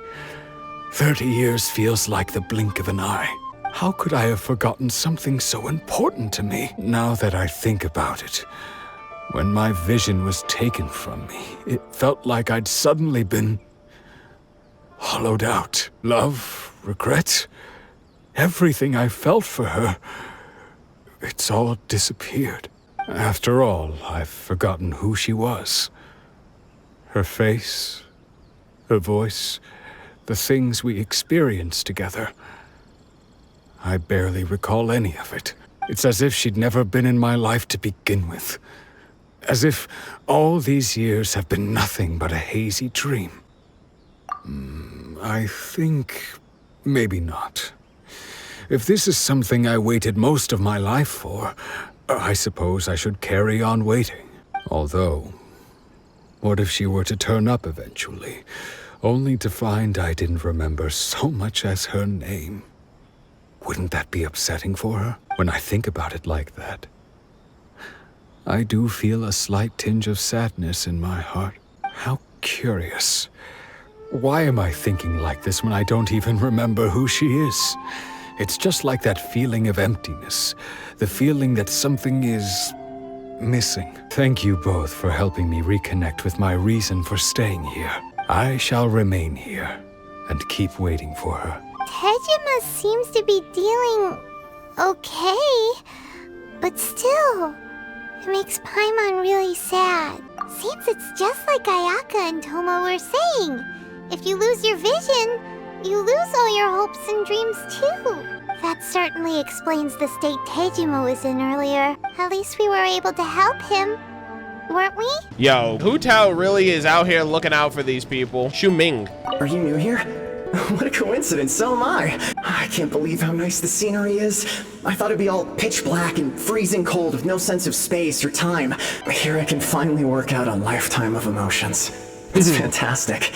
30 years feels like the blink of an eye. How could I have forgotten something so important to me? Now that I think about it, When my vision was taken from me, it felt like I'd suddenly been hollowed out. Love, regret, everything I felt for her, it's all disappeared. After all, I've forgotten who she was. Her face, her voice, the things we experienced together. I barely recall any of it. It's as if she'd never been in my life to begin with. As if all these years have been nothing but a hazy dream. I think maybe not. If this is something I waited most of my life for, I suppose I should carry on waiting. Although, what if she were to turn up eventually, only to find I didn't remember so much as her name? Wouldn't that be upsetting for her? When I think about it like that, I do feel a slight tinge of sadness in my heart. How curious. Why am I thinking like this when I don't even remember who she is? It's just like that feeling of emptiness, the feeling that something is missing. Thank you both for helping me reconnect with my reason for staying here. I shall remain here and keep waiting for her. Tejima seems to be dealing okay, but still, it makes Paimon really sad. Seems it's just like Ayaka and Toma were saying. If you lose your vision, you lose all your hopes and dreams too. That certainly explains the state Tejima was in earlier. At least we were able to help him, weren't we? Yo, Hu Tao really is out here looking out for these people. Shu Ming. Are you new here? What a coincidence, so am I. I can't believe how nice the scenery is. I thought it'd be all pitch black and freezing cold with no sense of space or time. But here I can finally work out a lifetime of emotions. It's fantastic.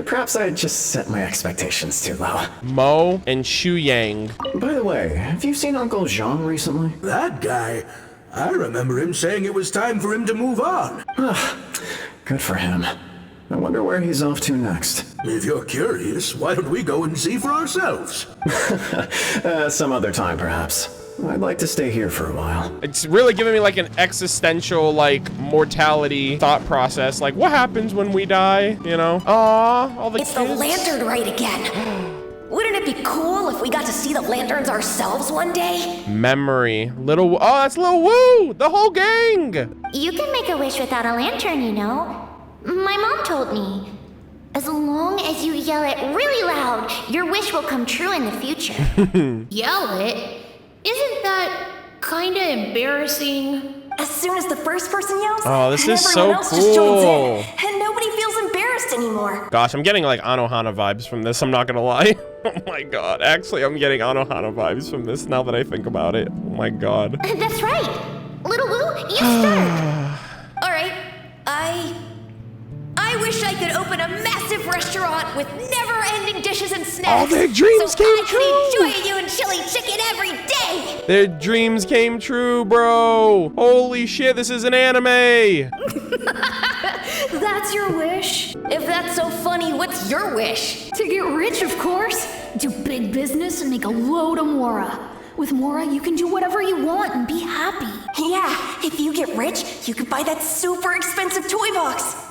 Perhaps I just set my expectations too low. Mo and Shu Yang. By the way, have you seen Uncle Zhang recently? That guy? I remember him saying it was time for him to move on. Good for him. I wonder where he's off to next. If you're curious, why don't we go and see for ourselves? Some other time, perhaps. I'd like to stay here for a while. It's really giving me like an existential, like, mortality thought process. Like, what happens when we die, you know? Aw, all the kids. It's the lantern rite again. Wouldn't it be cool if we got to see the lanterns ourselves one day? Memory. Oh, that's Lil Wu! The whole gang! You can make a wish without a lantern, you know. My mom told me. As long as you yell it really loud, your wish will come true in the future. Yell it? Isn't that kinda embarrassing? As soon as the first person yells, oh, this is so else just joins cool. in, and nobody feels embarrassed anymore. Gosh, I'm getting like Anohana vibes from this, I'm not gonna lie. Oh my god, actually I'm getting Anohana vibes from this now that I think about it. Oh my god. That's right. Little Wu, you start. Alright, I wish I could open a massive restaurant with never-ending dishes and snacks. All their dreams came true. I could enjoy you and chili chicken every day. Their dreams came true, bro. Holy shit, this is an anime. That's your wish? If that's so funny, what's your wish? To get rich, of course. Do big business and make a load of Mora. With Mora, you can do whatever you want and be happy. Yeah, if you get rich, you could buy that super expensive toy box.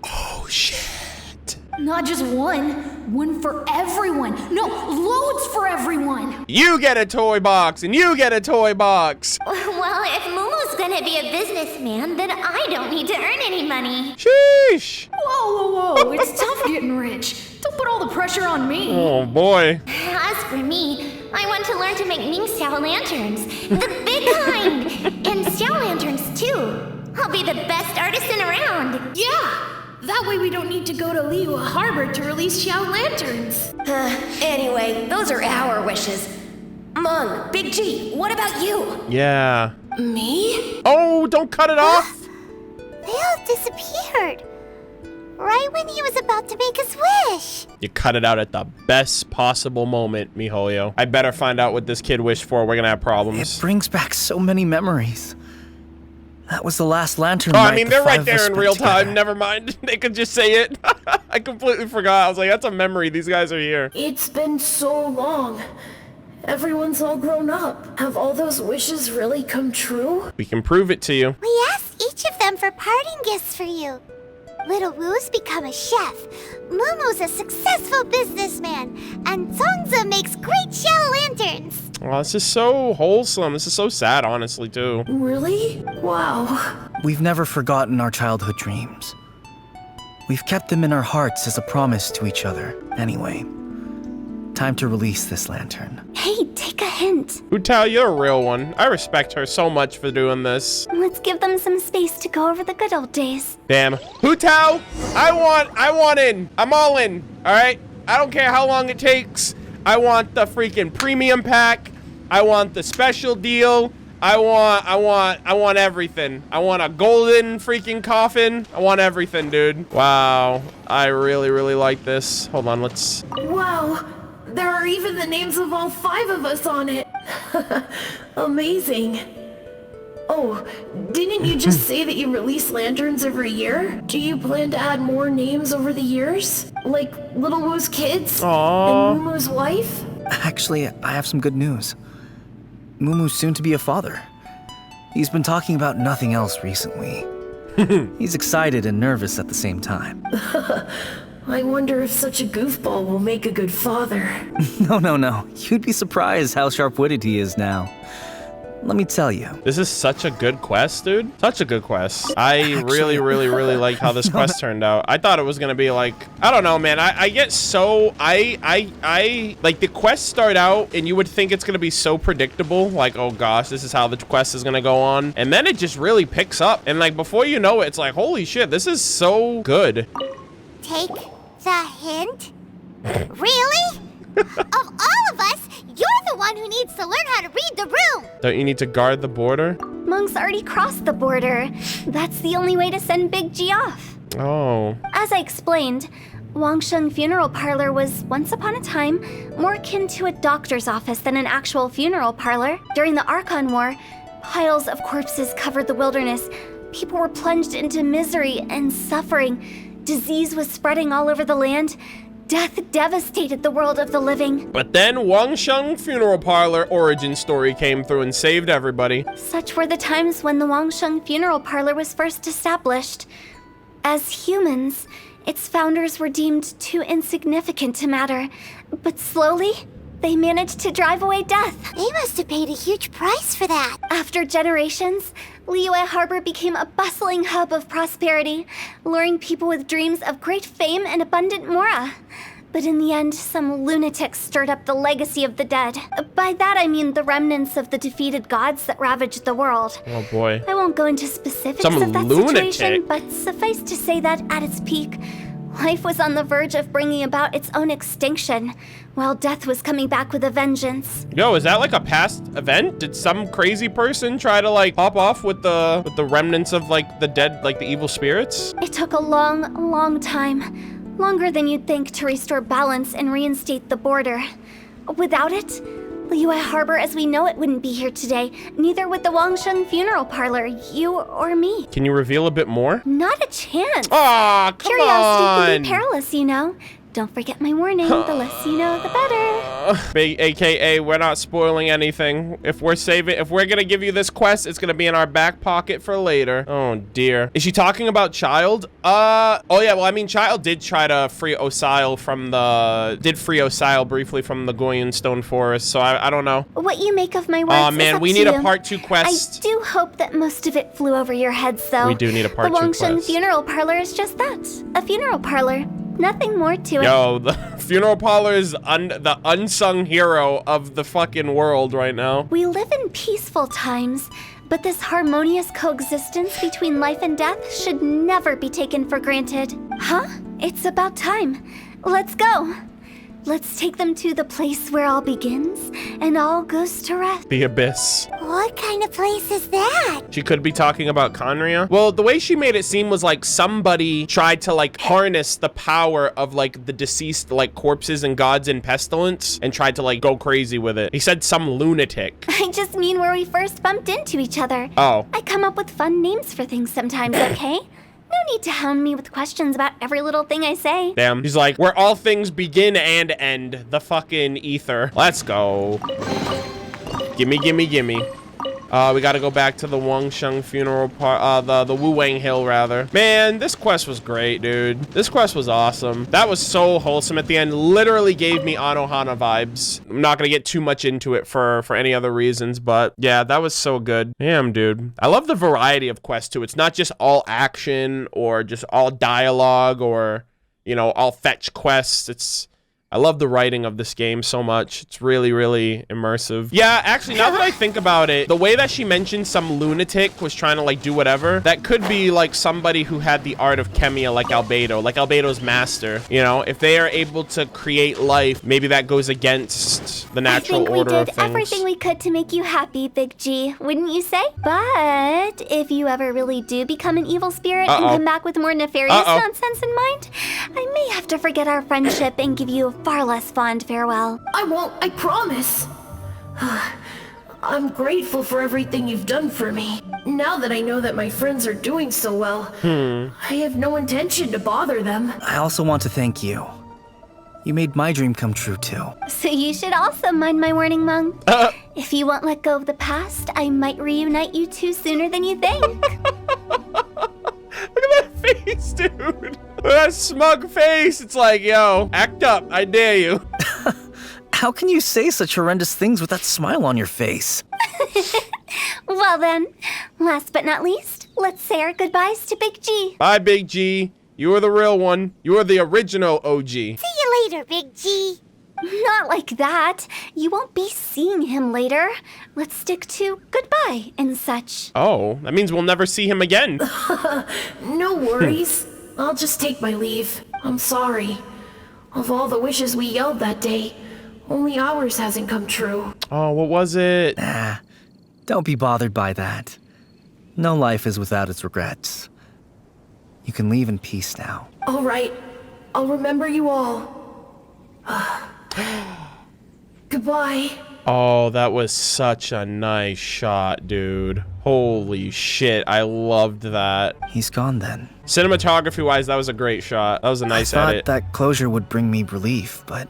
Oh, shit. Not just one for everyone. No, loads for everyone. You get a toy box, and you get a toy box. Well, if Momo's gonna be a businessman, then I don't need to earn any money. Sheesh. Whoa. It's tough getting rich. Don't put all the pressure on me. Oh, boy. As for me, I want to learn to make Ming Xiao lanterns. The big kind. And Xiao lanterns, too. I'll be the best artisan around. Yeah. That way we don't need to go to Liyue Harbor to release Xiao lanterns. Anyway, those are our wishes. Mung, Big G, what about you? Yeah. Me? Oh, don't cut it off. They all disappeared. Right when he was about to make his wish. You cut it out at the best possible moment, MiHoYo. I better find out what this kid wished for. We're gonna have problems. It brings back so many memories. That was the last lantern. Oh, I mean, they're right there in real time. Never mind. They could just say it. I completely forgot. I was like, that's a memory. These guys are here. It's been so long. Everyone's all grown up. Have all those wishes really come true? We can prove it to you. We asked them for parting gifts for you. Little Wu's become a chef, Mumu's a successful businessman, and Zongzi makes great shell lanterns. Oh, this is so wholesome. This is so sad, honestly, too. Really? Wow. We've never forgotten our childhood dreams. We've kept them in our hearts as a promise to each other. Anyway, time to release this lantern. Hey, take a hint. Hu Tao, you're a real one. I respect her so much for doing this. Let's give them some space to go over the good old days. Damn. Hu Tao, I want in. I'm all in, all right? I don't care how long it takes. I want the freaking premium pack. I want the special deal. I want everything. I want a golden freaking coffin. I want everything, dude. Wow. I really, really like this. Hold on, let's... Wow. There are even the names of all 5 of us on it. Amazing. Oh, didn't you just say that you release lanterns every year? Do you plan to add more names over the years? Like Little Wu's kids? Aww. And Mumu's wife? Actually, I have some good news. Mumu's soon to be a father. He's been talking about nothing else recently. He's excited and nervous at the same time. I wonder if such a goofball will make a good father. No. You'd be surprised how sharp-witted he is now. Let me tell you. This is such a good quest, dude. Such a good quest. I really like how this quest turned out. I thought it was gonna be like, I don't know, man. I get so, I like the quests start out and you would think it's gonna be so predictable. Like, oh gosh, this is how the quest is gonna go on. And then it just really picks up. And like, before you know it, it's like, holy shit, this is so good. Take the hint? Really? Of all of us, you're the one who needs to learn how to read the room. Don't you need to guard the border? Monks already crossed the border. That's the only way to send Big G off. Oh. As I explained, Wangsheng Funeral Parlor was once upon a time more akin to a doctor's office than an actual funeral parlor. During the Archon War, piles of corpses covered the wilderness. People were plunged into misery and suffering. Disease was spreading all over the land. Death devastated the world of the living. But then Wangsheng Funeral Parlor origin story came through and saved everybody. Such were the times when the Wangsheng Funeral Parlor was first established. As humans, its founders were deemed too insignificant to matter. But slowly, they managed to drive away death. They must have paid a huge price for that. After generations, Liyue Harbor became a bustling hub of prosperity, luring people with dreams of great fame and abundant mora. But in the end, some lunatics stirred up the legacy of the dead. By that I mean the remnants of the defeated gods that ravaged the world. Oh boy. I won't go into specifics Some of that lunatic. situation, but suffice to say that at its peak, life was on the verge of bringing about its own extinction, while death was coming back with a vengeance. Yo, is that like a past event? Did some crazy person try to like pop off with the remnants of like the dead, like the evil spirits? It took a long time. Longer than you'd think to restore balance and reinstate the border. Without it, Liyue Harbor as we know it wouldn't be here today. Neither would the Wangsheng Funeral Parlor, you or me. Can you reveal a bit more? Not a chance. Aw, come Curiosity on. can be perilous, you know. Don't forget my warning. The less you know, the better. Big AKA, we're not spoiling anything. If we're gonna give you this quest, it's gonna be in our back pocket for later. Oh dear. Is she talking about Child? Oh yeah, well I mean Child did try to free Osile briefly from the Goyen Stone Forest, so I don't know. What you make of my words Oh is man, up we to need you. a part 2 quest. I do hope that most of it flew over your heads though. We do need a part 2 The Wangsheng quest. Funeral Parlor is just that. A funeral parlor. Nothing more to it. Yo, the Funeral Parlor is the unsung hero of the fucking world right now. We live in peaceful times, but this harmonious coexistence between life and death should never be taken for granted. Huh? It's about time. Let's go. Let's take them to the place where all begins and all goes to rest. The Abyss. What kind of place is that? She could be talking about Conria. Well, the way she made it seem was like somebody tried to like harness the power of like the deceased like corpses and gods in Pestilence and tried to like go crazy with it. He said some lunatic. I just mean where we first bumped into each other. Oh. I come up with fun names for things sometimes, okay? No need to hound me with questions about every little thing I say. Damn. He's like, where all things begin and end. The fucking ether. Let's go. Gimme. We got to go back to the Wangsheng Funeral Parlor, the Wuwan Hill, rather. Man, this quest was great, dude. This quest was awesome. That was so wholesome at the end. Literally gave me Anohana vibes. I'm not going to get too much into it for any other reasons, but yeah, that was so good. Damn, dude. I love the variety of quests, too. It's not just all action or just all dialogue or, you know, all fetch quests. I love the writing of this game so much. It's really, really immersive. Yeah, actually, now that I think about it, the way that she mentioned some lunatic was trying to, like, do whatever, that could be, like, somebody who had the art of Chemia, like Albedo's master. You know, if they are able to create life, maybe that goes against the natural order of things. I think we did everything we could to make you happy, Big G, wouldn't you say? But if you ever really do become an evil spirit and come back with more nefarious nonsense in mind, I may have to forget our friendship and give you a far less fond farewell. I won't, I promise. I'm grateful for everything you've done for me. Now that I know that my friends are doing so well, I have no intention to bother them. I also want to thank you. You made my dream come true, too. So you should also mind my warning, Mung. If you won't let go of the past, I might reunite you two sooner than you think. Look at that face, dude. Look at that smug face. It's like, yo, act up. I dare you. How can you say such horrendous things with that smile on your face? Well then, last but not least, let's say our goodbyes to Big G. Bye, Big G. You are the real one. You are the original OG. See you later, Big G. Not like that. You won't be seeing him later. Let's stick to goodbye and such. Oh, that means we'll never see him again. No worries. I'll just take my leave. I'm sorry. Of all the wishes we yelled that day, only ours hasn't come true. Oh, what was it? Nah, don't be bothered by that. No life is without its regrets. You can leave in peace now. All right. I'll remember you all. Goodbye. Oh, that was such a nice shot, dude. Holy shit, I loved that. He's gone then. Cinematography-wise, that was a great shot. That was a nice edit. I thought that closure would bring me relief, but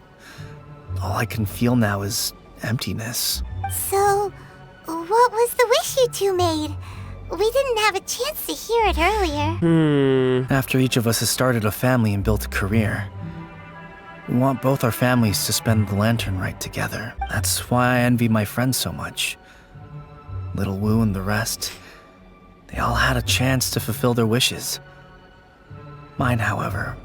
all I can feel now is emptiness. So, what was the wish you two made? We didn't have a chance to hear it earlier. After each of us has started a family and built a career, we want both our families to spend the lantern right together. That's why I envy my friends so much. Little Wu and the rest, they all had a chance to fulfill their wishes. Mine, however,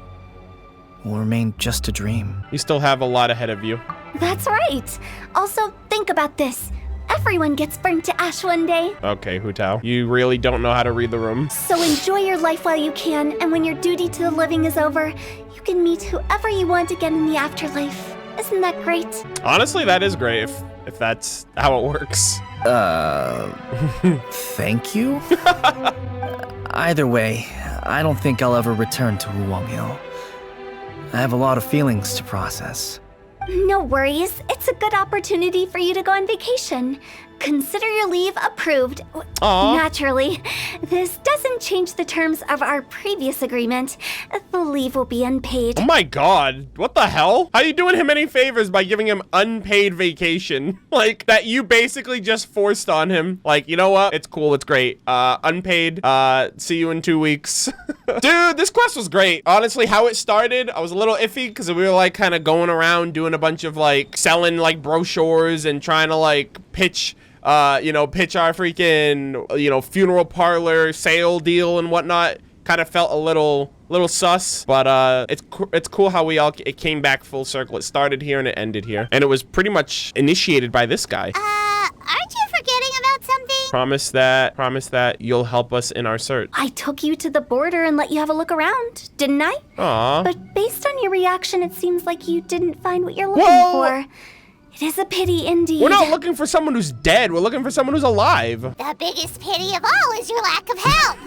will remain just a dream. You still have a lot ahead of you. That's right. Also, think about this. Everyone gets burnt to ash one day. Okay, Hu Tao. You really don't know how to read the room. So enjoy your life while you can, and when your duty to the living is over, you can meet whoever you want again in the afterlife. Isn't that great? Honestly, that is great if that's how it works. Thank you? Either way, I don't think I'll ever return to Wuwan Hill. I have a lot of feelings to process. No worries. It's a good opportunity for you to go on vacation. Consider your leave approved. Naturally, this doesn't change the terms of our previous agreement. The leave will be unpaid. Oh my god, what the hell? How are you doing him any favors by giving him unpaid vacation? Like, that you basically just forced on him. Like, you know what? It's cool, it's great. Unpaid, see you in 2 weeks. Dude, this quest was great. Honestly, how it started, I was a little iffy because we were like kind of going around doing a bunch of like selling like brochures and trying to like pitch pitch our freaking, funeral parlor sale deal and whatnot. Kind of felt a little sus, but it's cool how it came back full circle. It started here and it ended here, and it was pretty much initiated by this guy. Aren't you forgetting about something? Promise that you'll help us in our search. I took you to the border and let you have a look around, didn't I? Aww. But based on your reaction, it seems like you didn't find what you're looking for. It is a pity indeed. We're not looking for someone who's dead. We're looking for someone who's alive. The biggest pity of all is your lack of help.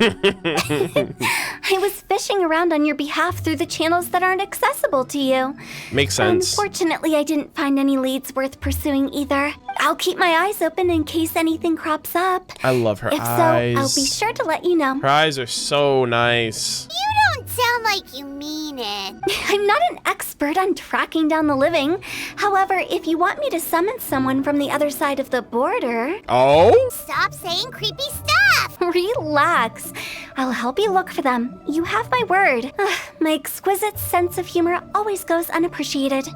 I was fishing around on your behalf through the channels that aren't accessible to you. Makes sense. Unfortunately, I didn't find any leads worth pursuing either. I'll keep my eyes open in case anything crops up. I love her eyes. If so, I'll be sure to let you know. Her eyes are so nice. You don't sound like you mean it. I'm not an expert on tracking down the living. However, if you want me to summon someone from the other side of the border... Oh? Stop saying creepy stuff! Relax. I'll help you look for them. You have my word. My exquisite sense of humor always goes unappreciated.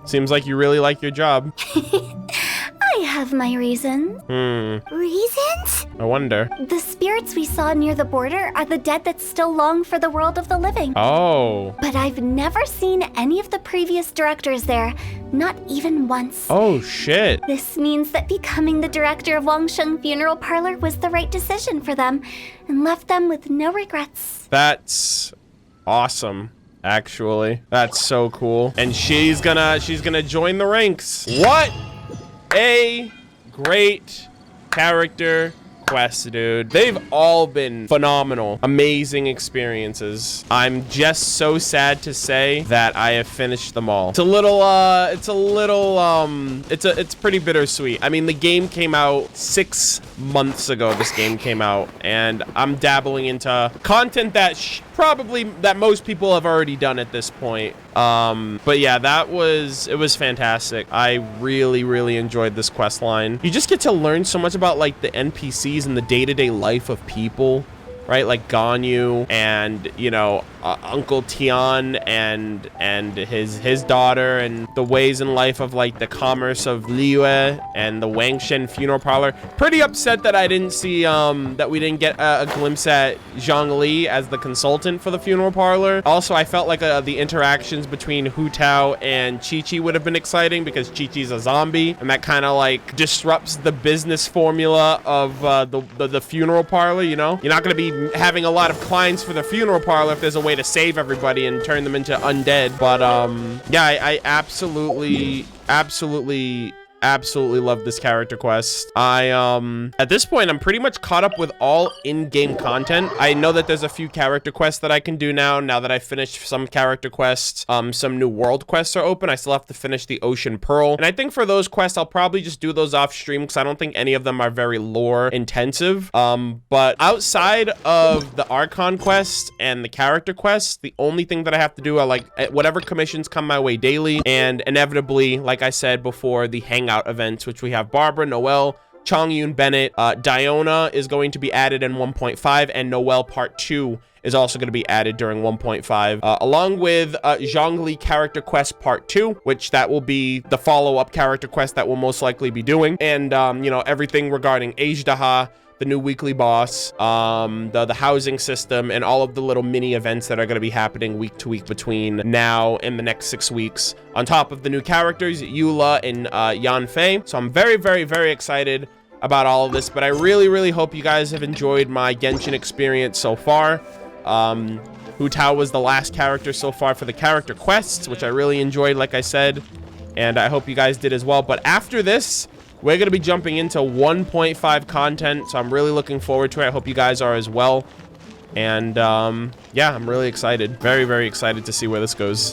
Seems like you really like your job. I have my reasons. Reasons? I wonder. The spirits we saw near the border are the dead that still long for the world of the living. Oh. But I've never seen any of the previous directors there, not even once. Oh, shit. This means that becoming the director of Wangsheng Funeral Parlor was the right decision for them, and left them with no regrets. That's awesome. Actually, that's so cool. And she's gonna join the ranks. What a great character quest, dude. They've all been phenomenal, amazing experiences. I'm just so sad to say that I have finished them all. It's pretty bittersweet. I mean, the game came out 6 months ago. This game came out, and I'm dabbling into content that probably most people have already done at this point. But yeah, it was fantastic. I really enjoyed this quest line. You just get to learn so much about like the NPCs and the day-to-day life of people, right? Like Ganyu and, you know, Uncle Tian and his daughter, and the ways in life of like the commerce of Liyue and the Wangsheng Funeral Parlor. Pretty upset that I didn't see that we didn't get a glimpse at Zhongli as the consultant for the funeral parlor. Also, I felt like the interactions between Hu Tao and Chi-Chi would have been exciting, because Chi-Chi's a zombie, and that kind of like disrupts the business formula of the funeral parlor. You know, you're not going to be having a lot of clients for the funeral parlor if there's a way to save everybody and turn them into undead. But yeah, I absolutely love this character quest. At this point, I'm pretty much caught up with all in-game content. I know that there's a few character quests that I can do now that I finished some character quests. Some new world quests are open. I still have to finish the Ocean Pearl, and I think for those quests I'll probably just do those off stream, because I don't think any of them are very lore intensive. But outside of the Archon quest and the character quests, the only thing that I have to do are like whatever commissions come my way daily, and inevitably, like I said before, the hangout events, which we have Barbara, Noelle, Chongyun, Bennett, Diona is going to be added in 1.5, and Noelle Part 2 is also going to be added during 1.5, along with Zhongli Character Quest Part 2, which that will be the follow-up character quest that we'll most likely be doing, and you know, everything regarding Ajdaha, the new weekly boss, the housing system, and all of the little mini events that are going to be happening week to week between now and the next 6 weeks, on top of the new characters, Eula and Yanfei. So I'm very excited about all of this, but I really hope you guys have enjoyed my Genshin experience so far. Hu Tao was the last character so far for the character quests, which I really enjoyed, like I said, and I hope you guys did as well. But after this, we're going to be jumping into 1.5 content, so I'm really looking forward to it. I hope you guys are as well. And yeah, I'm really excited. Very excited to see where this goes.